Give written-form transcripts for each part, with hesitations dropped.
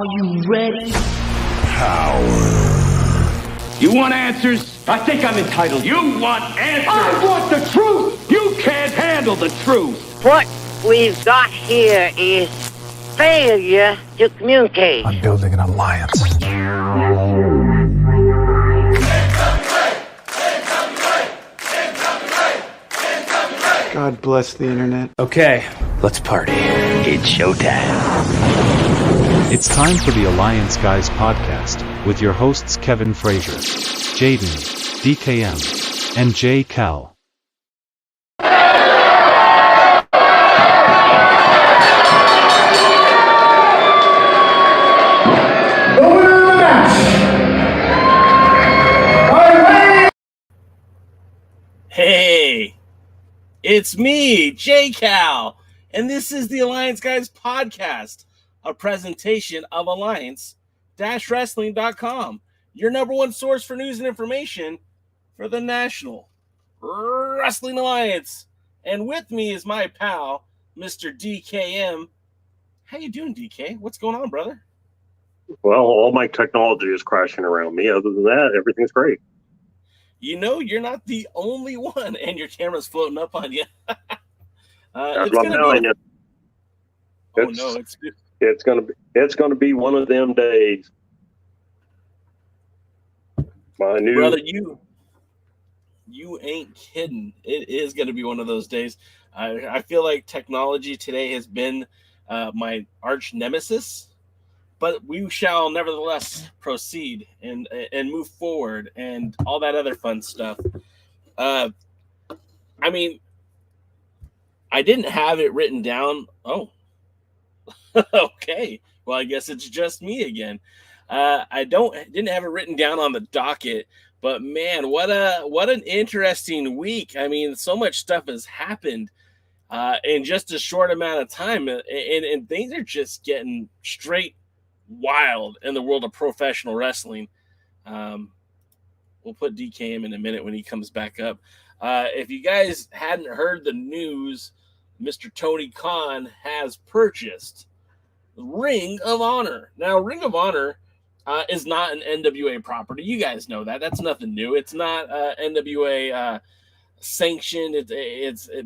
Are you ready? Power. You want answers? I think I'm entitled. You want answers? I want the truth! You can't handle the truth! What we've got here is failure to communicate. I'm building an alliance. God bless the internet. Okay, let's party. It's showtime. It's time for the Alliance Guys podcast with your hosts Kevin Frazier, Jaden, DKM, and J. Cal. Hey, it's me, J. Cal, and this is the Alliance Guys podcast, a presentation of Alliance-Wrestling.com, your number one source for news and information for the National Wrestling Alliance. And with me is my pal, Mr. DKM. How you doing, DK? What's going on, brother? Well, all my technology is crashing around me. Other than that, everything's great. You know, you're not the only one, and your camera's floating up on you. That's what I'm telling you. Oh no, it's gonna be one of them days. My new brother, you ain't kidding. It is gonna be one of those days. I feel like technology today has been my arch nemesis. But we shall nevertheless proceed and move forward and all that other fun stuff. I mean, I didn't have it written down. Oh, okay. Well, I guess it's just me again. I didn't have it written down on the docket, but man, what an interesting week. I mean, so much stuff has happened in just a short amount of time, and things are just getting straight wild in the world of professional wrestling. We'll put DKM in a minute when he comes back up. If you guys hadn't heard the news, Mr. Tony Khan has purchased Ring of Honor. Now, Ring of Honor is not an NWA property. You guys know that. That's nothing new. It's not NWA sanctioned.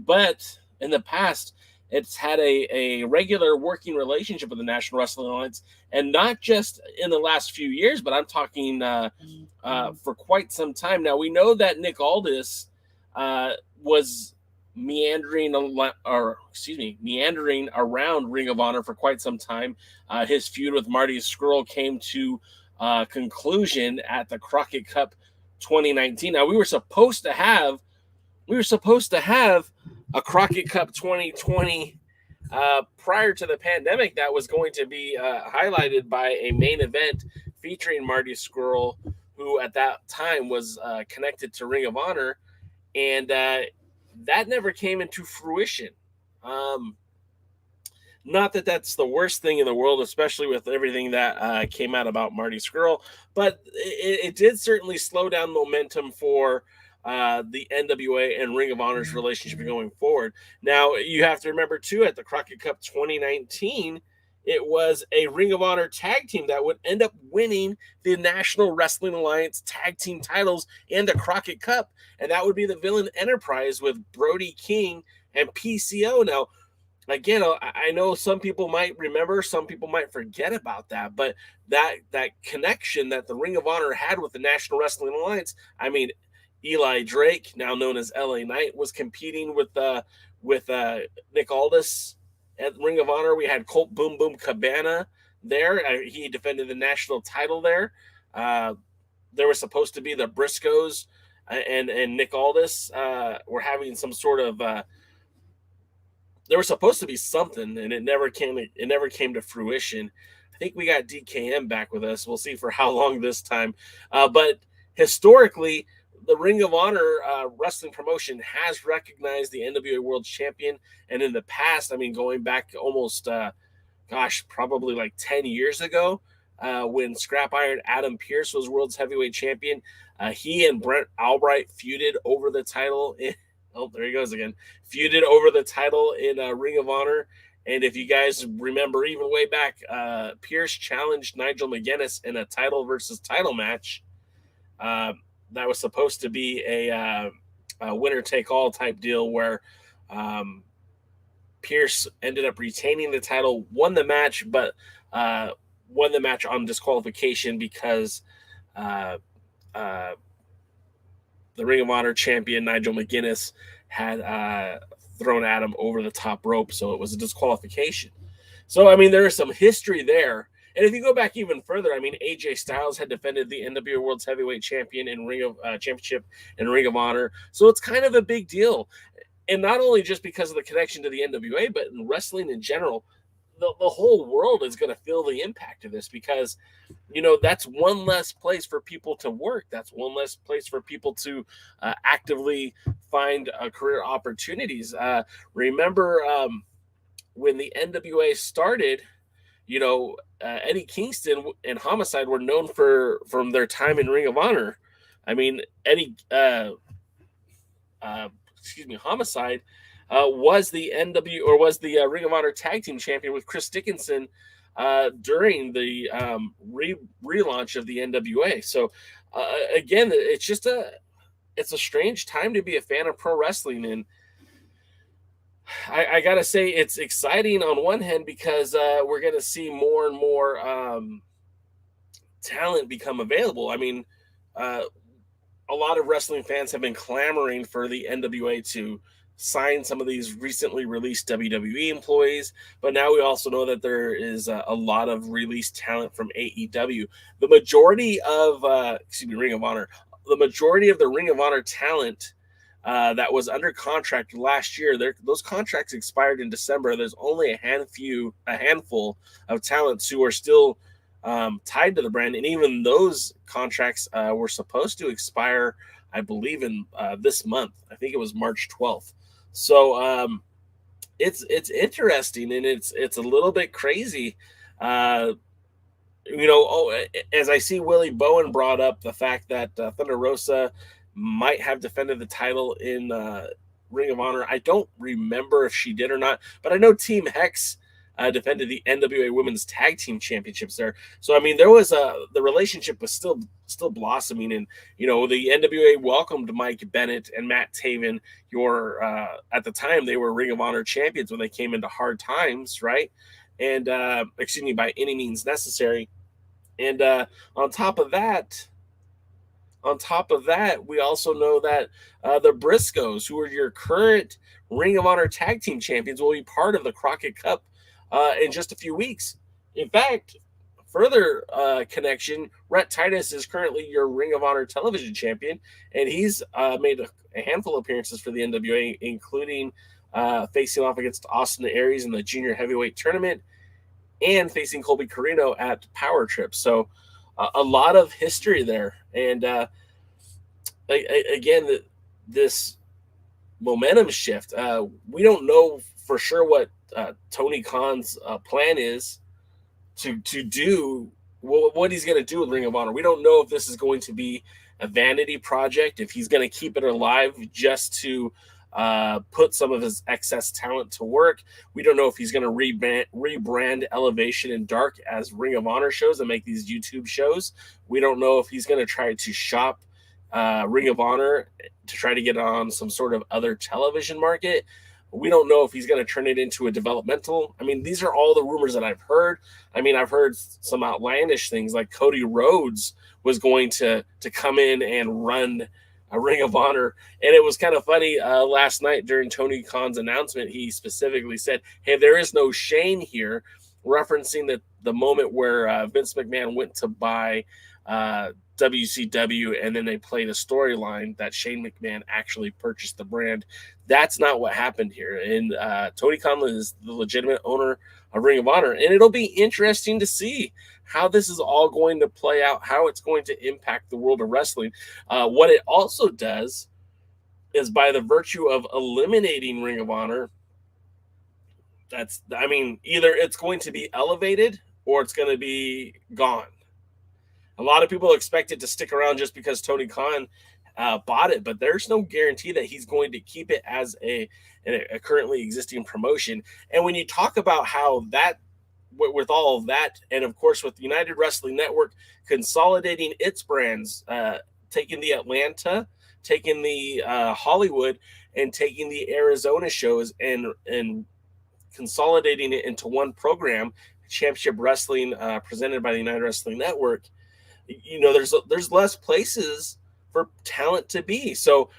But in the past, it's had a regular working relationship with the National Wrestling Alliance, and not just in the last few years, but I'm talking for quite some time now. We know that Nick Aldis was meandering around Ring of Honor for quite some time. His feud with Marty Scurll came to conclusion at the Crockett Cup 2019. Now we were supposed to have a Crockett Cup 2020 prior to the pandemic that was going to be highlighted by a main event featuring Marty Scurll, who at that time was connected to Ring of Honor, and that never came into fruition. Not that that's the worst thing in the world, especially with everything that came out about Marty Scurll, but it did certainly slow down momentum for the NWA and Ring of Honor's relationship going forward. Now, you have to remember, too, at the Crockett Cup 2019, it was a Ring of Honor tag team that would end up winning the National Wrestling Alliance tag team titles and the Crockett Cup, and that would be the Villain Enterprise with Brody King and PCO. Now, again, I know some people might remember, some people might forget about that, but that connection that the Ring of Honor had with the National Wrestling Alliance, I mean, Eli Drake, now known as LA Knight, was competing with Nick Aldis at Ring of Honor. We had Colt Boom Boom Cabana there. He defended the national title there. There was supposed to be the Briscoes and Nick Aldis were having some sort of there was supposed to be something, and it never came to fruition. I think we got DKM back with us. We'll see for how long this time. But historically, the Ring of Honor wrestling promotion has recognized the NWA Worlds Champion. And in the past, I mean, going back almost, probably like 10 years ago, when Scrap Iron Adam Pearce was World's Heavyweight Champion, he and Brent Albright feuded over the title. There he goes again. Feuded over the title in Ring of Honor. And if you guys remember, even way back, Pierce challenged Nigel McGuinness in a title versus title match. That was supposed to be a winner-take-all type deal where Pierce ended up retaining the title, won the match, but won the match on disqualification because the Ring of Honor champion Nigel McGuinness had thrown Adam over the top rope, so it was a disqualification. So, I mean, there is some history there. And if you go back even further, I mean, AJ Styles had defended the NWA Worlds Heavyweight Champion in Championship in Ring of Honor. So it's kind of a big deal. And not only just because of the connection to the NWA, but in wrestling in general, the whole world is going to feel the impact of this because, you know, that's one less place for people to work. That's one less place for people to actively find career opportunities. Remember when the NWA started, you know, Eddie Kingston and Homicide were known from their time in Ring of Honor. I mean, Homicide was the Ring of Honor Tag Team Champion with Chris Dickinson during the relaunch of the NWA. So again, it's a strange time to be a fan of pro wrestling, and I gotta say it's exciting on one hand because we're gonna see more and more talent become available. I mean, a lot of wrestling fans have been clamoring for the NWA to sign some of these recently released WWE employees, but now we also know that there is a lot of released talent from AEW. The majority of Ring of Honor, the majority of the Ring of Honor talent that was under contract last year, those contracts expired in December. There's only a handful of talents who are still tied to the brand, and even those contracts were supposed to expire, I believe, in this month. I think it was March 12th. So it's interesting, and it's a little bit crazy. As I see Willie Bowen brought up the fact that Thunder Rosa might have defended the title in Ring of Honor. I don't remember if she did or not, but I know Team Hex defended the NWA Women's Tag Team Championships there. So, I mean, there was the relationship was still blossoming, and, you know, the NWA welcomed Mike Bennett and Matt Taven. At the time, they were Ring of Honor champions when they came into hard times, right? And, by any means necessary. And on top of that, we also know that the Briscoes, who are your current Ring of Honor Tag Team Champions, will be part of the Crockett Cup in just a few weeks. In fact, further connection, Rhett Titus is currently your Ring of Honor Television Champion, and he's made a handful of appearances for the NWA, including facing off against Austin Aries in the Junior Heavyweight Tournament and facing Colby Carino at Power Trip. So a lot of history there. And again, this momentum shift, we don't know for sure what Tony Khan's plan is to do, what he's going to do with Ring of Honor. We don't know if this is going to be a vanity project, if he's going to keep it alive just to put some of his excess talent to work. We don't know if he's going to rebrand Elevation and Dark as Ring of Honor shows and make these YouTube shows. We don't know if he's going to try to shop Ring of Honor to try to get on some sort of other television market. We don't know if he's going to turn it into a developmental. I mean, these are all the rumors that I've heard. I mean, I've heard some outlandish things like Cody Rhodes was going to come in and run a Ring of Honor. And it was kind of funny last night during Tony Khan's announcement, he specifically said, hey, there is no Shane here, referencing the moment where Vince McMahon went to buy WCW, and then they played a storyline that Shane McMahon actually purchased the brand. That's not what happened here. And Tony Khan is the legitimate owner of Ring of Honor. And it'll be interesting to see how this is all going to play out, how it's going to impact the world of wrestling. What it also does is, by the virtue of eliminating Ring of Honor, either it's going to be elevated or it's going to be gone. A lot of people expect it to stick around just because Tony Khan bought it, but there's no guarantee that he's going to keep it as a currently existing promotion. And when you talk about how that, with all of that, and of course with United Wrestling Network consolidating its brands, taking the Atlanta, taking the Hollywood, and taking the Arizona shows and consolidating it into one program, Championship Wrestling, presented by the United Wrestling Network, there's less places for talent to be. So,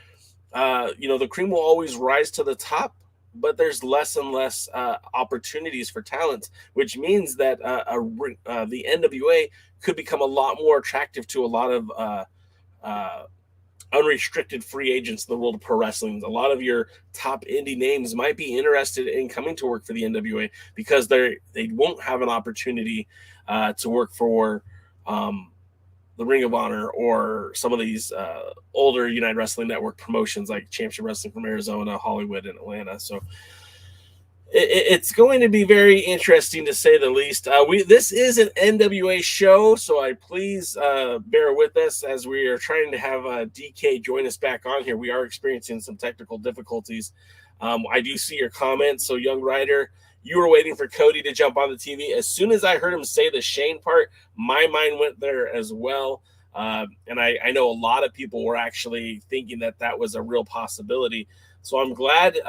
the cream will always rise to the top, but there's less and less opportunities for talent, which means that the NWA could become a lot more attractive to a lot of unrestricted free agents in the world of pro wrestling. A lot of your top indie names might be interested in coming to work for the NWA because they won't have an opportunity to work for the Ring of Honor or some of these older United Wrestling Network promotions like Championship Wrestling from Arizona, Hollywood, and Atlanta. So it's going to be very interesting, to say the least. This is an NWA show, so please bear with us as we are trying to have DK join us back on here. We are experiencing some technical difficulties. I do see your comments. So, Young Rider, you were waiting for Cody to jump on the TV. As soon as I heard him say the Shane part, my mind went there as well. And I know a lot of people were actually thinking that was a real possibility. So I'm glad,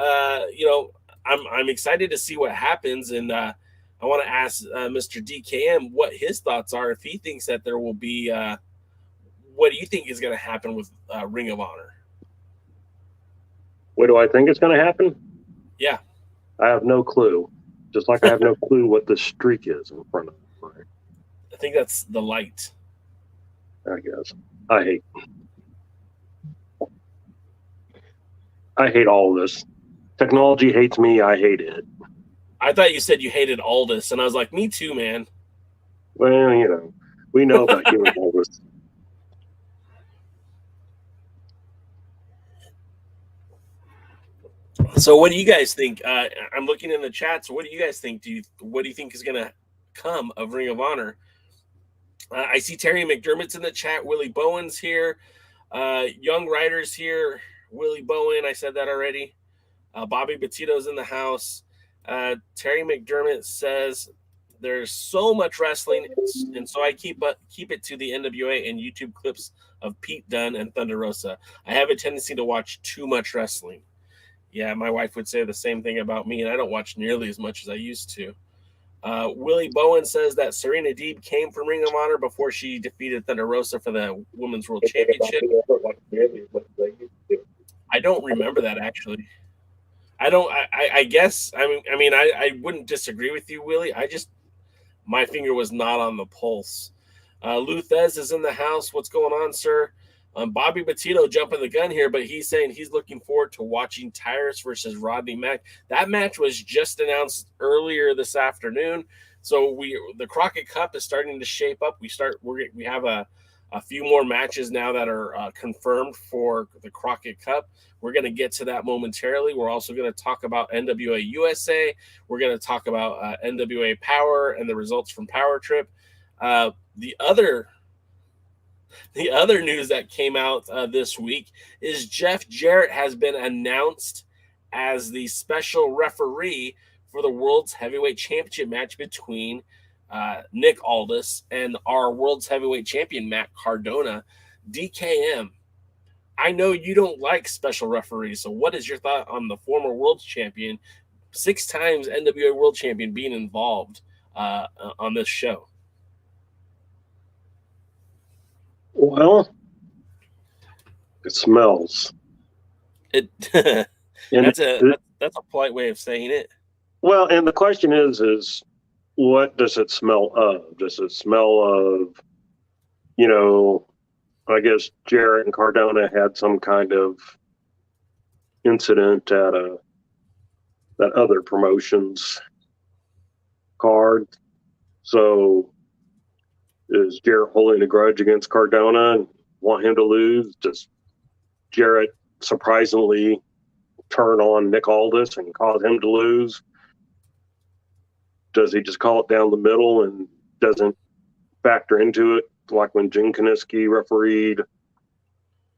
I'm excited to see what happens. And I want to ask Mr. DKM what his thoughts are. If he thinks that there will be, what do you think is going to happen with Ring of Honor? What do I think is going to happen? Yeah. I have no clue. Just like I have no clue what the streak is in front of me. I think that's the light. I guess. I hate all of this. Technology hates me. I hate it. I thought you said you hated Aldis, and I was like, me too, man. Well, we know about you and Aldis. So what do you guys think? I'm looking in the chat. So what do you guys think? What do you think is going to come of Ring of Honor? I see Terry McDermott's in the chat. Willie Bowen's here. Young Riders here. Willie Bowen, I said that already. Bobby Petito's in the house. Terry McDermott says there's so much wrestling, and so I keep it to the NWA and YouTube clips of Pete Dunne and Thunder Rosa. I have a tendency to watch too much wrestling. Yeah, my wife would say the same thing about me, and I don't watch nearly as much as I used to. Willie Bowen says that Serena Deeb came from Ring of Honor before she defeated Thunder Rosa for the Women's World Championship. I don't remember that, actually. I guess, I wouldn't disagree with you, Willie. My finger was not on the pulse. Luthez is in the house. What's going on, sir? Bobby Petito jumping the gun here, but he's saying he's looking forward to watching Tyrus versus Rodney Mack. That match was just announced earlier this afternoon. So the Crockett Cup is starting to shape up. We have a few more matches now that are confirmed for the Crockett Cup. We're going to get to that momentarily. We're also going to talk about NWA USA. We're going to talk about NWA Power and the results from Power Trip. The other news that came out this week is Jef Jarrett has been announced as the special referee for the World's Heavyweight Championship match between Nick Aldis and our World's Heavyweight Champion, Matt Cardona. DKM, I know you don't like special referees, so what is your thought on the former World's Champion, 6 times NWA World Champion, being involved on this show? Well, it smells. That's a polite way of saying it. Well, and the question is what does it smell of? Does it smell of, I guess Jarrett and Cardona had some kind of incident at that other promotion's card. So is Jarrett holding a grudge against Cardona and want him to lose? Does Jarrett surprisingly turn on Nick Aldis and cause him to lose? Does he just call it down the middle and doesn't factor into it, like when Jim Kiniski refereed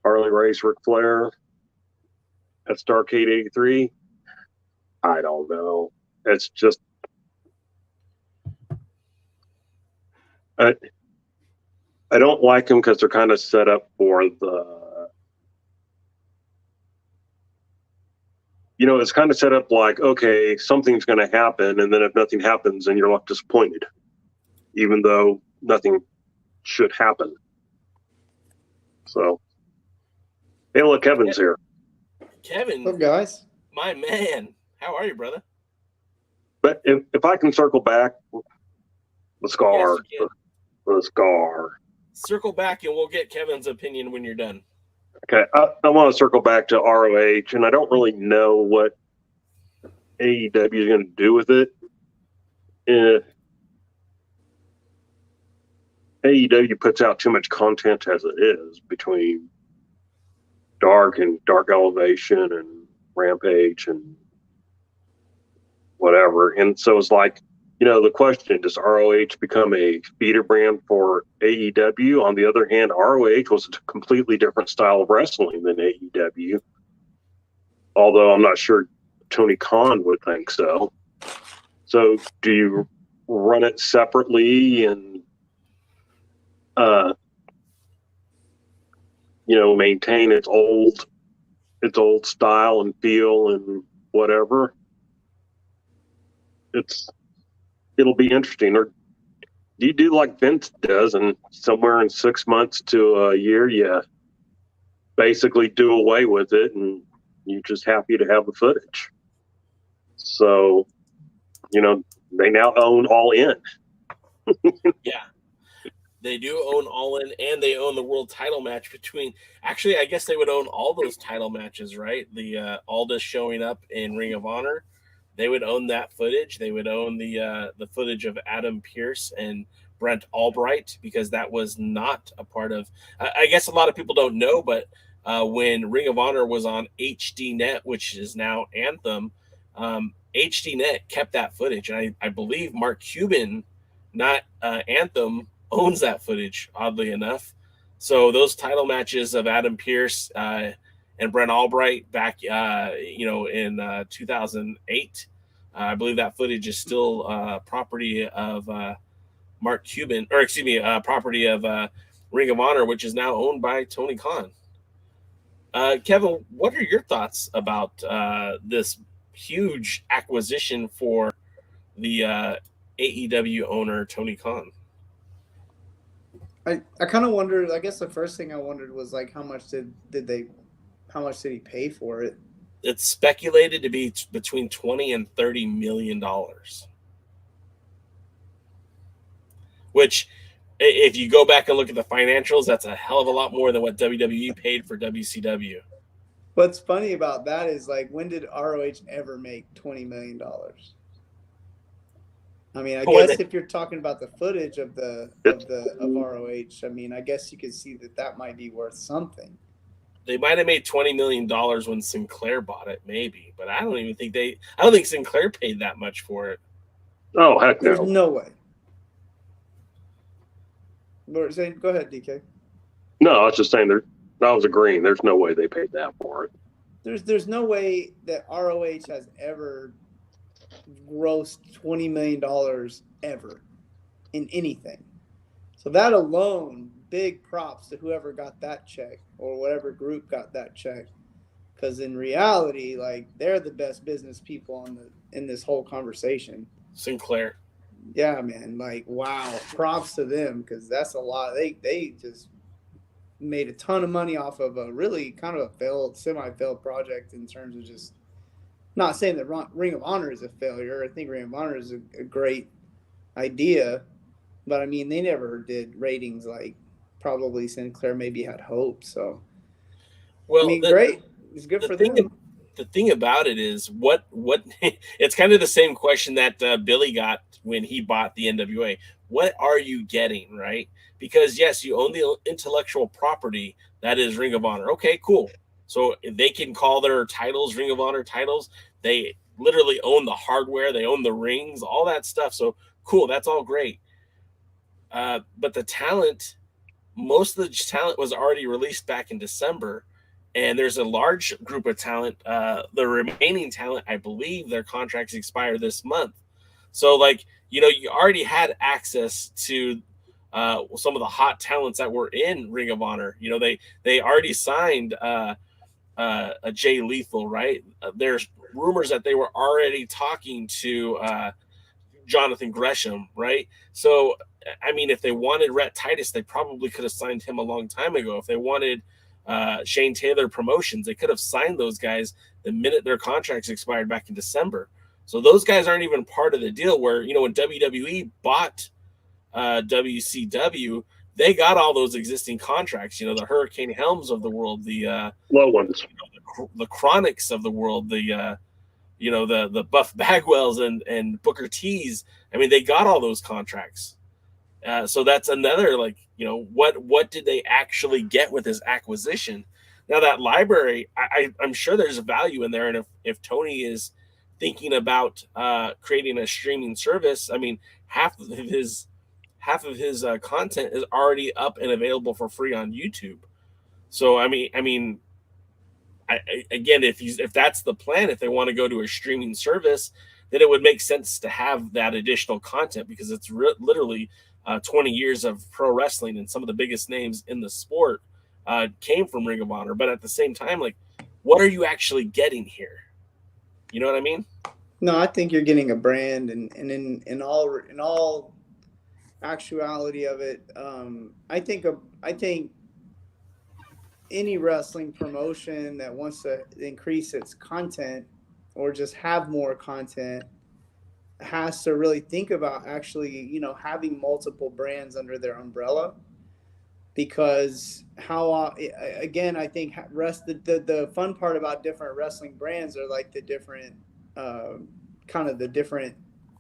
Harley Race Ric Flair at Starrcade 83. I don't know. It's just I don't like them because they're kind of set up for the, it's kind of set up like, okay, something's going to happen, and then if nothing happens, then you're left disappointed, even though nothing should happen. So, hey, look, Kevin's here. Kevin, What's up, guys? my man, how are you, brother? But if I can circle back, the scar, Yes, you the scar. Circle back and we'll get Kevin's opinion when you're done. Okay, I want to circle back to ROH, and I don't really know what AEW is going to do with it. AEW puts out too much content as it is, between Dark and Dark Elevation and Rampage and whatever. And so it's like, the question, does ROH become a feeder brand for AEW? On the other hand, ROH was a completely different style of wrestling than AEW. Although I'm not sure Tony Khan would think so. So do you run it separately and maintain its old style and feel and whatever? It'll be interesting. Or do you do like Vince does, and somewhere in 6 months to a year, you basically do away with it, and you're just happy to have the footage? So, they now own All In. Yeah. They do own All In, and they own the world title match between. Actually, I guess they would own all those title matches, right? The Aldis showing up in Ring of Honor, they would own that footage. They would own the footage of Adam Pearce and Brent Albright, because that was not a part of. I guess a lot of people don't know, but when Ring of Honor was on HDNet, which is now Anthem, HDNet kept that footage, and I believe Mark Cuban, not Anthem, owns that footage, oddly enough. So those title matches of Adam Pearce and Brent Albright back, in 2008, I believe that footage is still property of Mark Cuban, or excuse me, property of Ring of Honor, which is now owned by Tony Khan. Kevin, what are your thoughts about this huge acquisition for the AEW owner, Tony Khan? I kind of wondered. I guess the first thing I wondered was like, how much did he pay for it? It's speculated to be between $20 and $30 million. Which, if you go back and look at the financials, that's a hell of a lot more than what WWE paid for WCW. What's funny about that is, like, when did ROH ever make $20 million? I mean, I guess if you're talking about the footage of ROH, I mean, I guess you could see that might be worth something. They might have made $20 million when Sinclair bought it, maybe, but I don't think Sinclair paid that much for it. Oh, heck no. There's no way. Go ahead, DK. No, I was just saying I was agreeing. There's no way they paid that for it. There's no way that ROH has ever grossed $20 million ever in anything. So that alone, big props to whoever got that check or whatever group got that check, because in reality, like, they're the best business people in this whole conversation. Sinclair. Yeah, man. Like, wow. Props to them, because that's a lot. They just made a ton of money off of a really kind of a semi-failed project, in terms of just not saying that Ring of Honor is a failure. I think Ring of Honor is a great idea, but I mean, they never did ratings like probably Sinclair maybe had hoped. So, well, I mean, great. It's good for them. The thing about it is what it's kind of the same question that Billy got when he bought the NWA. What are you getting, right? Because yes, you own the intellectual property that is Ring of Honor. Okay, cool. So they can call their titles Ring of Honor titles. They literally own the hardware. They own the rings, all that stuff. So cool. That's all great. But the talent most of the talent was already released back in December, and there's a large group of talent. The remaining talent, I believe, their contracts expire this month. So, like, you already had access to some of the hot talents that were in Ring of Honor. They already signed a Jay Lethal, right? There's rumors that they were already talking to Jonathan Gresham, right? So, I mean, if they wanted Rhett Titus, they probably could have signed him a long time ago. If they wanted Shane Taylor Promotions, they could have signed those guys the minute their contracts expired back in December. So those guys aren't even part of the deal where, when WWE bought WCW, they got all those existing contracts, the Hurricane Helms of the world, the low ones, the Chronics of the world, the Buff Bagwells and Booker T's. I mean, they got all those contracts. So that's another, what did they actually get with this acquisition? Now that library, I'm sure there's a value in there. And if Tony is thinking about creating a streaming service, I mean, half of his content is already up and available for free on YouTube. So, again, if that's the plan, if they want to go to a streaming service, then it would make sense to have that additional content, because it's literally 20 years of pro wrestling, and some of the biggest names in the sport came from Ring of Honor. But at the same time, what are you actually getting here? You know what I mean? No, I think you're getting a brand, and in all actuality of it, I think any wrestling promotion that wants to increase its content or just have more content has to really think about actually, having multiple brands under their umbrella, because again, I think the fun part about different wrestling brands are like the different kind of the different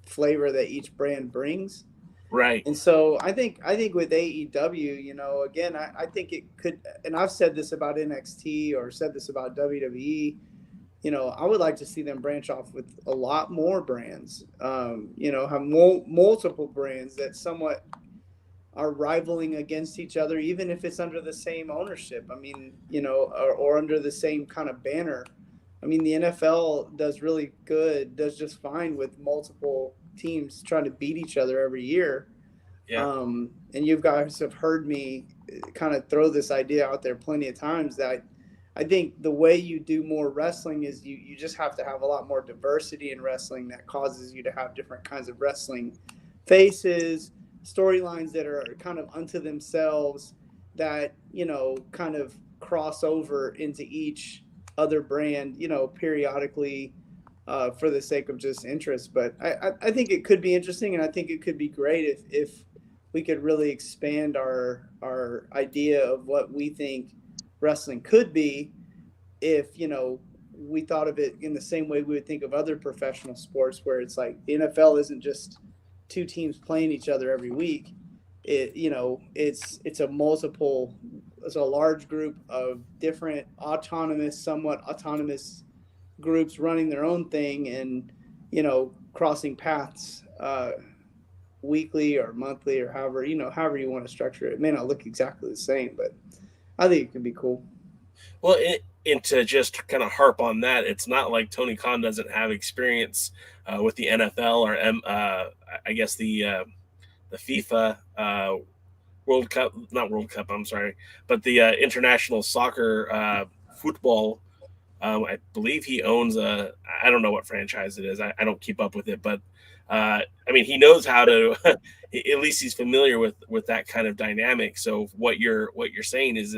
flavor that each brand brings. Right. And so I think with AEW, again, I think it could, and I've said this about NXT or said this about WWE, I would like to see them branch off with a lot more brands, have multiple brands that somewhat are rivaling against each other, even if it's under the same ownership. I mean, or under the same kind of banner. I mean, the NFL does just fine with multiple teams trying to beat each other every year. Yeah. And you guys have heard me kind of throw this idea out there plenty of times, that I think the way you do more wrestling is you just have to have a lot more diversity in wrestling that causes you to have different kinds of wrestling faces, storylines that are kind of unto themselves that, kind of cross over into each other brand, periodically, for the sake of just interest. But I think it could be interesting, and I think it could be great if we could really expand our idea of what we think wrestling could be, if we thought of it in the same way we would think of other professional sports, where it's like the NFL isn't just two teams playing each other every week. It's a large group of different somewhat autonomous groups running their own thing, and crossing paths weekly or monthly, or however you want to structure it. It may not look exactly the same, but I think it could be cool. Well, and to just kind of harp on that, it's not like Tony Khan doesn't have experience with the NFL or I guess the FIFA World Cup, not World Cup, I'm sorry, but the international soccer football. I believe he owns I don't know what franchise it is. I don't keep up with it, but he knows how to. At least he's familiar with that kind of dynamic. So what you're saying is,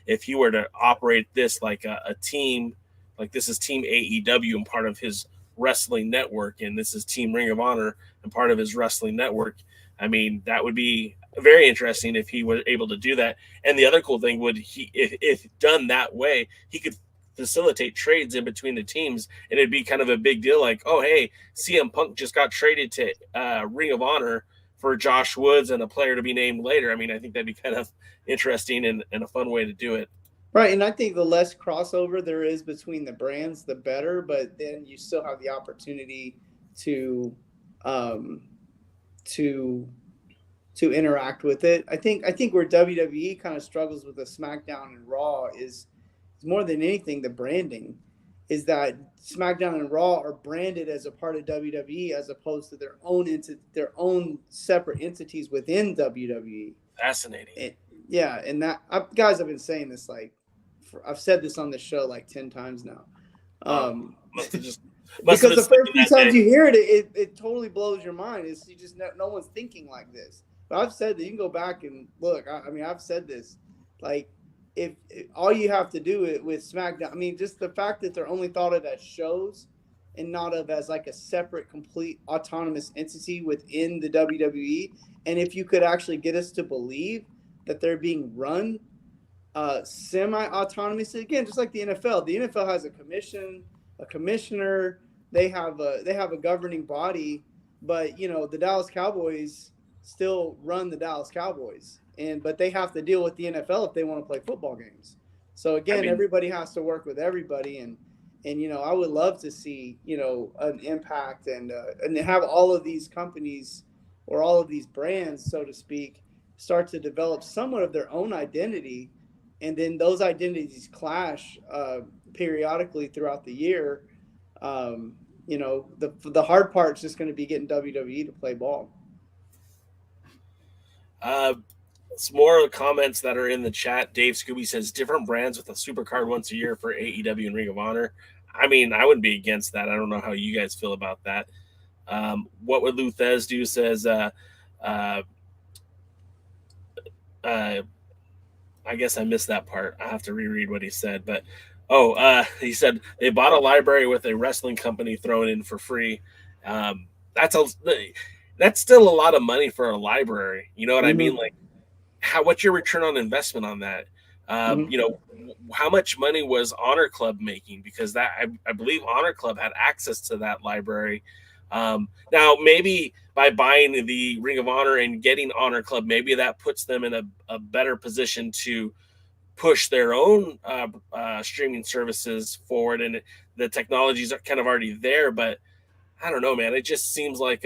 if he were to operate this like a team, like this is Team AEW and part of his wrestling network, and this is Team Ring of Honor and part of his wrestling network, that would be very interesting if he were able to do that. And the other cool thing would, if done that way, he could facilitate trades in between the teams, and it'd be kind of a big deal, like, oh hey, CM Punk just got traded to Ring of Honor for Josh Woods and a player to be named later. I think that'd be kind of interesting and a fun way to do it. Right, and I think the less crossover there is between the brands, the better, but then you still have the opportunity to to interact with it. I think where WWE kind of struggles with the SmackDown and Raw is more than anything the branding. Is that SmackDown and Raw are branded as a part of WWE as opposed to their own separate entities within WWE. Fascinating. And that guys, I've been saying this I've said this on the show like 10 times now. Because the first few times you hear it totally blows your mind. It's you just no one's thinking like this. But I've said that you can go back and look. I mean, I've said this like. If all you have to do it with SmackDown, I mean, just the fact that they're only thought of as shows and not of as like a separate, complete, autonomous entity within the WWE. And if you could actually get us to believe that they're being run semi-autonomously, again, just like the NFL. The NFL has a commissioner. They have a governing body, but the Dallas Cowboys still run the Dallas Cowboys. But they have to deal with the NFL if they want to play football games. So again, everybody has to work with everybody, and I would love to see an impact and have all of these companies or all of these brands, so to speak, start to develop somewhat of their own identity, and then those identities clash periodically throughout the year. The hard part is just going to be getting WWE to play ball. Some more comments that are in the chat. Dave Scooby says different brands with a super card once a year for AEW and Ring of Honor. I mean, I wouldn't be against that. I don't know how you guys feel about that. What would Luthez do? Says, I guess I missed that part. I have to reread what he said. But, he said they bought a library with a wrestling company thrown in for free. That's still a lot of money for a library. You know what I mean? Like, what's your return on investment on that? How much money was Honor Club making? Because I believe Honor Club had access to that library. Now, maybe by buying the Ring of Honor and getting Honor Club, maybe that puts them in a better position to push their own streaming services forward. And the technologies are kind of already there. But I don't know, man. It just seems like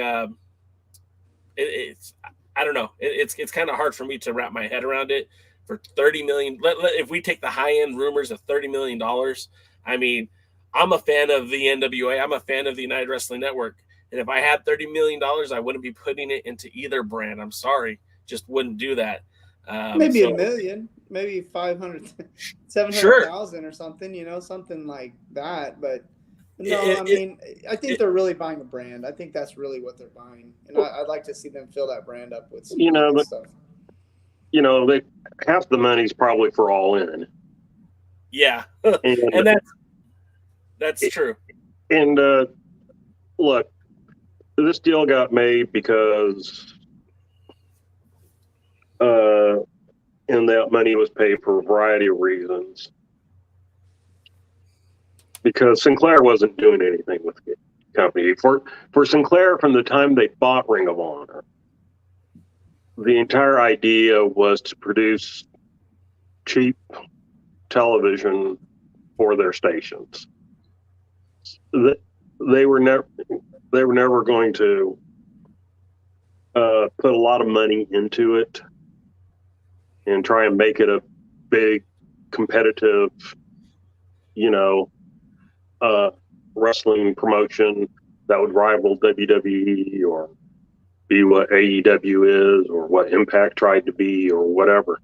it's I don't know. It's kind of hard for me to wrap my head around it. For $30 million, if we take the high end rumors of $30 million, I mean, I'm a fan of the NWA. I'm a fan of the United Wrestling Network. And if I had $30 million, I wouldn't be putting it into either brand. I'm sorry, just wouldn't do that. Maybe $1 million, maybe 500, 700,000 or something. Something like that. But no, I think they're really buying a brand. I think that's really what they're buying, and I'd like to see them fill that brand up with some stuff. Half the money's probably for All In. Yeah, and that's true. And look, this deal got made because, and that money was paid for a variety of reasons. Because Sinclair wasn't doing anything with the company. For Sinclair, from the time they bought Ring of Honor, the entire idea was to produce cheap television for their stations. They were never going to put a lot of money into it and try and make it a big competitive, wrestling promotion that would rival WWE or be what AEW is or what Impact tried to be or whatever.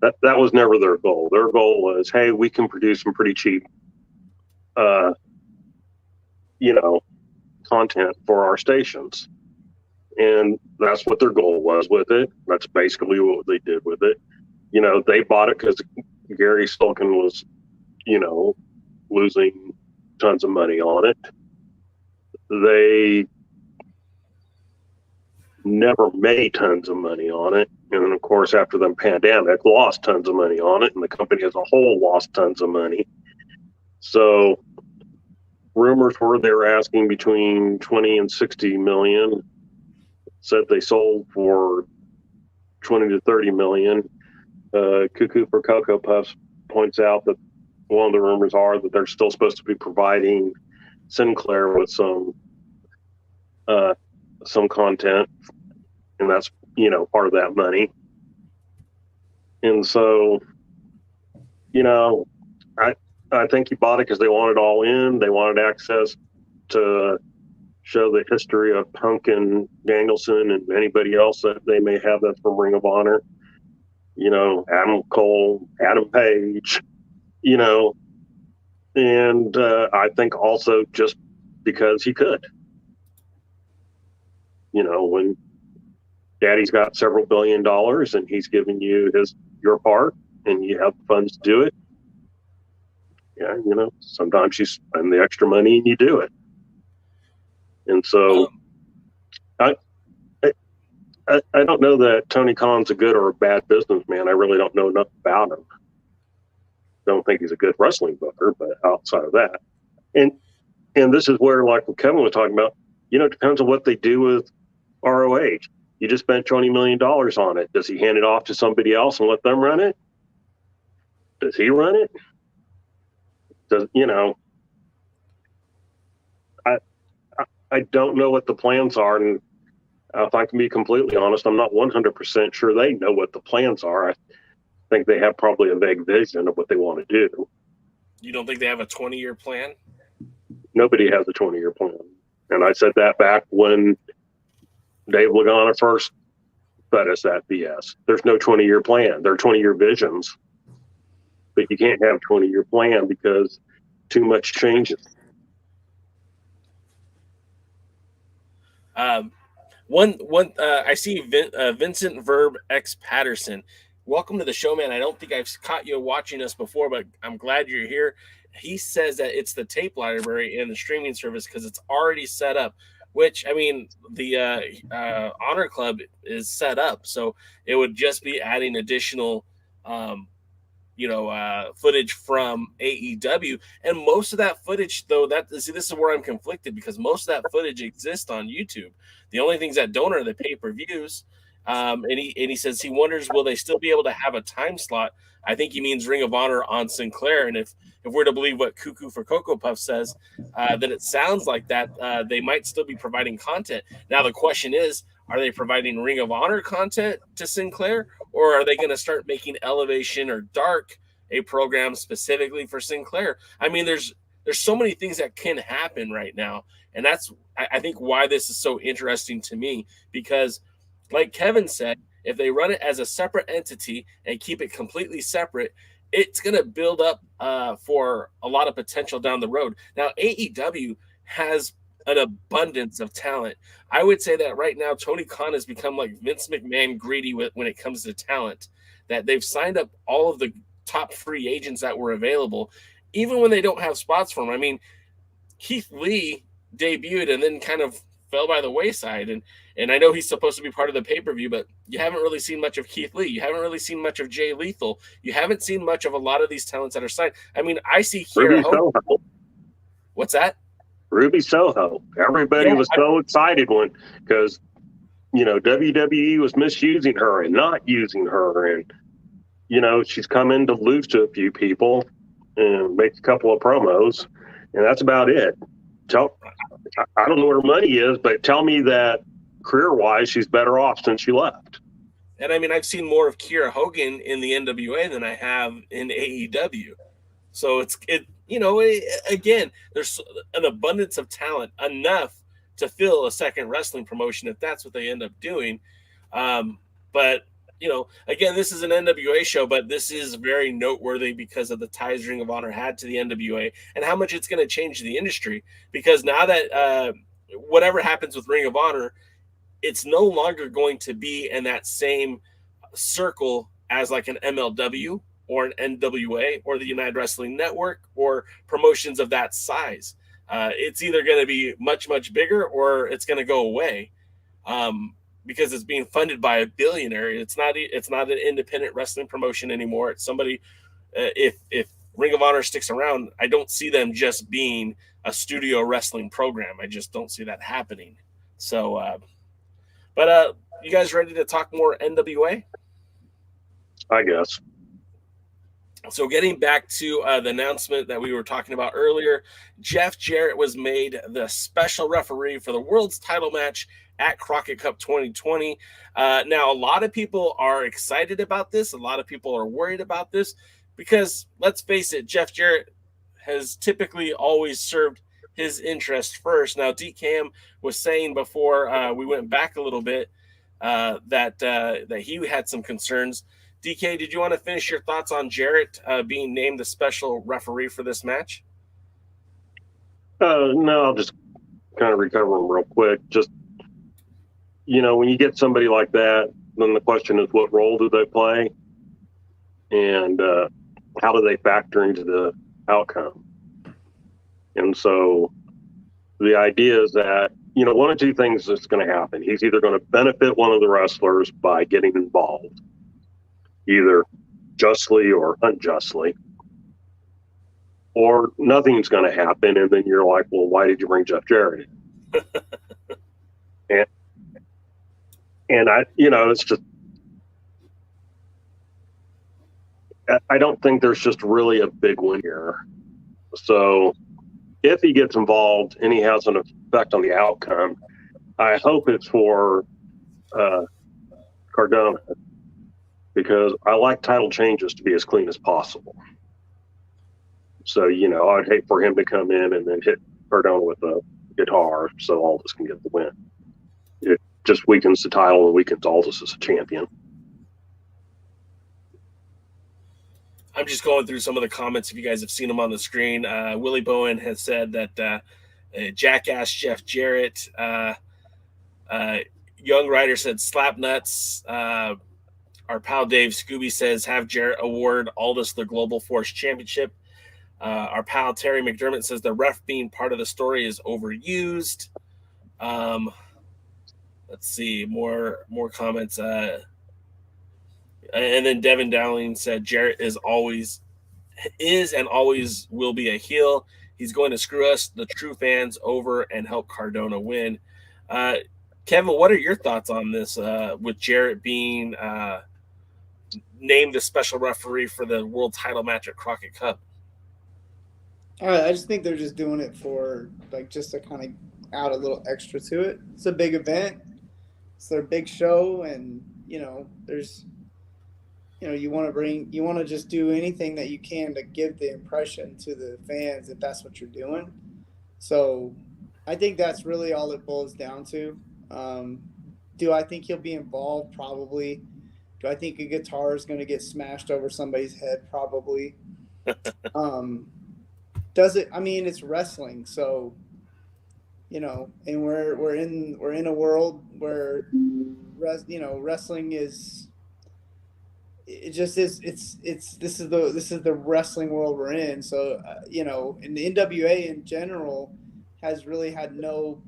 That was never their goal. Their goal was, hey, we can produce some pretty cheap, content for our stations. And that's what their goal was with it. That's basically what they did with it. They bought it because Gary Stulkin was, losing tons of money on it. They never made tons of money on it. And then, of course, after the pandemic, lost tons of money on it. And the company as a whole lost tons of money. So rumors were they were asking between 20 and 60 million. Said they sold for 20 to 30 million. Cuckoo for Cocoa Puffs points out that one of the rumors are that they're still supposed to be providing Sinclair with some content, and that's part of that money. And so, I think he bought it because they wanted all in. They wanted access to show the history of Punk and Danielson and anybody else that they may have that's from Ring of Honor. Adam Cole, Adam Page, and I think also just because he could. When Daddy's got several $1 billion and he's giving you your part and you have the funds to do it, yeah, sometimes you spend the extra money and you do it. And so I don't know that Tony Khan's a good or a bad businessman. I really don't know enough about him. Don't think he's a good wrestling booker, but outside of that, and this is where, like what Kevin was talking about, it depends on what they do with ROH. You just spent $20 million on it. Does he hand it off to somebody else and let them run it? Does he run it? I don't know what the plans are, and if I can be completely honest, I'm not 100% sure they know what the plans are. I think they have probably a vague vision of what they want to do. You don't think they have a 20-year plan? Nobody has a 20-year plan. And I said that back when Dave Lagana first fed us that BS. There's no 20-year plan. There are 20-year visions. But you can't have a 20-year plan because too much changes. I see Vincent Verb X Patterson. Welcome to the show, man. I don't think I've caught you watching us before, but I'm glad you're here. He says that it's the tape library and the streaming service because it's already set up, which, I mean, the Honor Club is set up. So it would just be adding additional, footage from AEW. And most of that footage, though, this is where I'm conflicted because most of that footage exists on YouTube. The only things that don't are the pay-per-views. And he says he wonders, will they still be able to have a time slot? I think he means Ring of Honor on Sinclair. And if we're to believe what Cuckoo for Cocoa Puff says, that it sounds like that they might still be providing content. Now, the question is, are they providing Ring of Honor content to Sinclair, or are they going to start making Elevation or Dark a program specifically for Sinclair? I mean, there's so many things that can happen right now. And that's, I think, why this is so interesting to me, because like Kevin said, if they run it as a separate entity and keep it completely separate, it's going to build up for a lot of potential down the road. Now, AEW has an abundance of talent. I would say that right now, Tony Khan has become like Vince McMahon greedy when it comes to talent, that they've signed up all of the top free agents that were available, even when they don't have spots for them. I mean, Keith Lee debuted and then kind of fell by the wayside. And I know he's supposed to be part of the pay-per-view, but you haven't really seen much of Keith Lee. You haven't really seen much of Jay Lethal. You haven't seen much of a lot of these talents that are signed. I mean, I see Ruby Soho. What's that? Ruby Soho. Everybody was so excited because WWE was misusing her and not using her, and she's come in to lose to a few people and make a couple of promos, and that's about it. I don't know what her money is, but tell me that career-wise she's better off since she left. And I mean, I've seen more of Kiera Hogan in the NWA than I have in AEW. So again, there's an abundance of talent, enough to fill a second wrestling promotion if that's what they end up doing. But again, this is an NWA show, but this is very noteworthy because of the ties Ring of Honor had to the NWA and how much it's going to change the industry. Because now that whatever happens with Ring of Honor, it's no longer going to be in that same circle as like an MLW or an NWA or the United Wrestling Network or promotions of that size. It's either going to be much, much bigger or it's going to go away. Because it's being funded by a billionaire. It's not an independent wrestling promotion anymore. It's somebody, if Ring of Honor sticks around, I don't see them just being a studio wrestling program. I just don't see that happening. So, but you guys ready to talk more NWA? I guess. So getting back to the announcement that we were talking about earlier, Jef Jarrett was made the special referee for the world's title match at Crockett Cup 2020. Now, a lot of people are excited about this. A lot of people are worried about this because, let's face it, Jef Jarrett has typically always served his interest first. Now, DKM was saying before we went back a little bit that he had some concerns. DK, did you want to finish your thoughts on Jarrett being named the special referee for this match? No, I'll just kind of recover them real quick. Just, when you get somebody like that, then the question is, what role do they play? And how do they factor into the outcome? And so the idea is that, one of two things is going to happen. He's either going to benefit one of the wrestlers by getting involved, either justly or unjustly, or nothing's going to happen. And then you're like, well, why did you bring Jef Jarrett in? and I, it's just, I don't think there's just really a big win here. So if he gets involved and he has an effect on the outcome, I hope it's for Cardona, because I like title changes to be as clean as possible. So, I'd hate for him to come in and then hit Cardona with a guitar so Aldis can get the win. It just weakens the title and weakens Aldis as a champion. I'm just going through some of the comments if you guys have seen them on the screen. Willie Bowen has said that jackass Jef Jarrett. Young Rider said slap nuts. Our pal Dave Scooby says, have Jarrett award Aldis the Global Force Championship. Our pal Terry McDermott says the ref being part of the story is overused. Let's see, more comments. And then Devin Dowling said Jarrett is and always will be a heel. He's going to screw us, the true fans, over and help Cardona win. Kevin, what are your thoughts on this with Jarrett being named a special referee for the world title match at Crockett Cup? I just think they're just doing it for just to kind of add a little extra to it. It's a big event. It's their big show, and there's you want to just do anything that you can to give the impression to the fans that that's what you're doing. So I think that's really all it boils down to. Do I think he'll be involved? Probably. Do I think a guitar is going to get smashed over somebody's head? Probably. Does it? I mean, it's wrestling, so and we're in a world where wrestling is. It just is. This is the wrestling world we're in. So and the NWA in general has really had no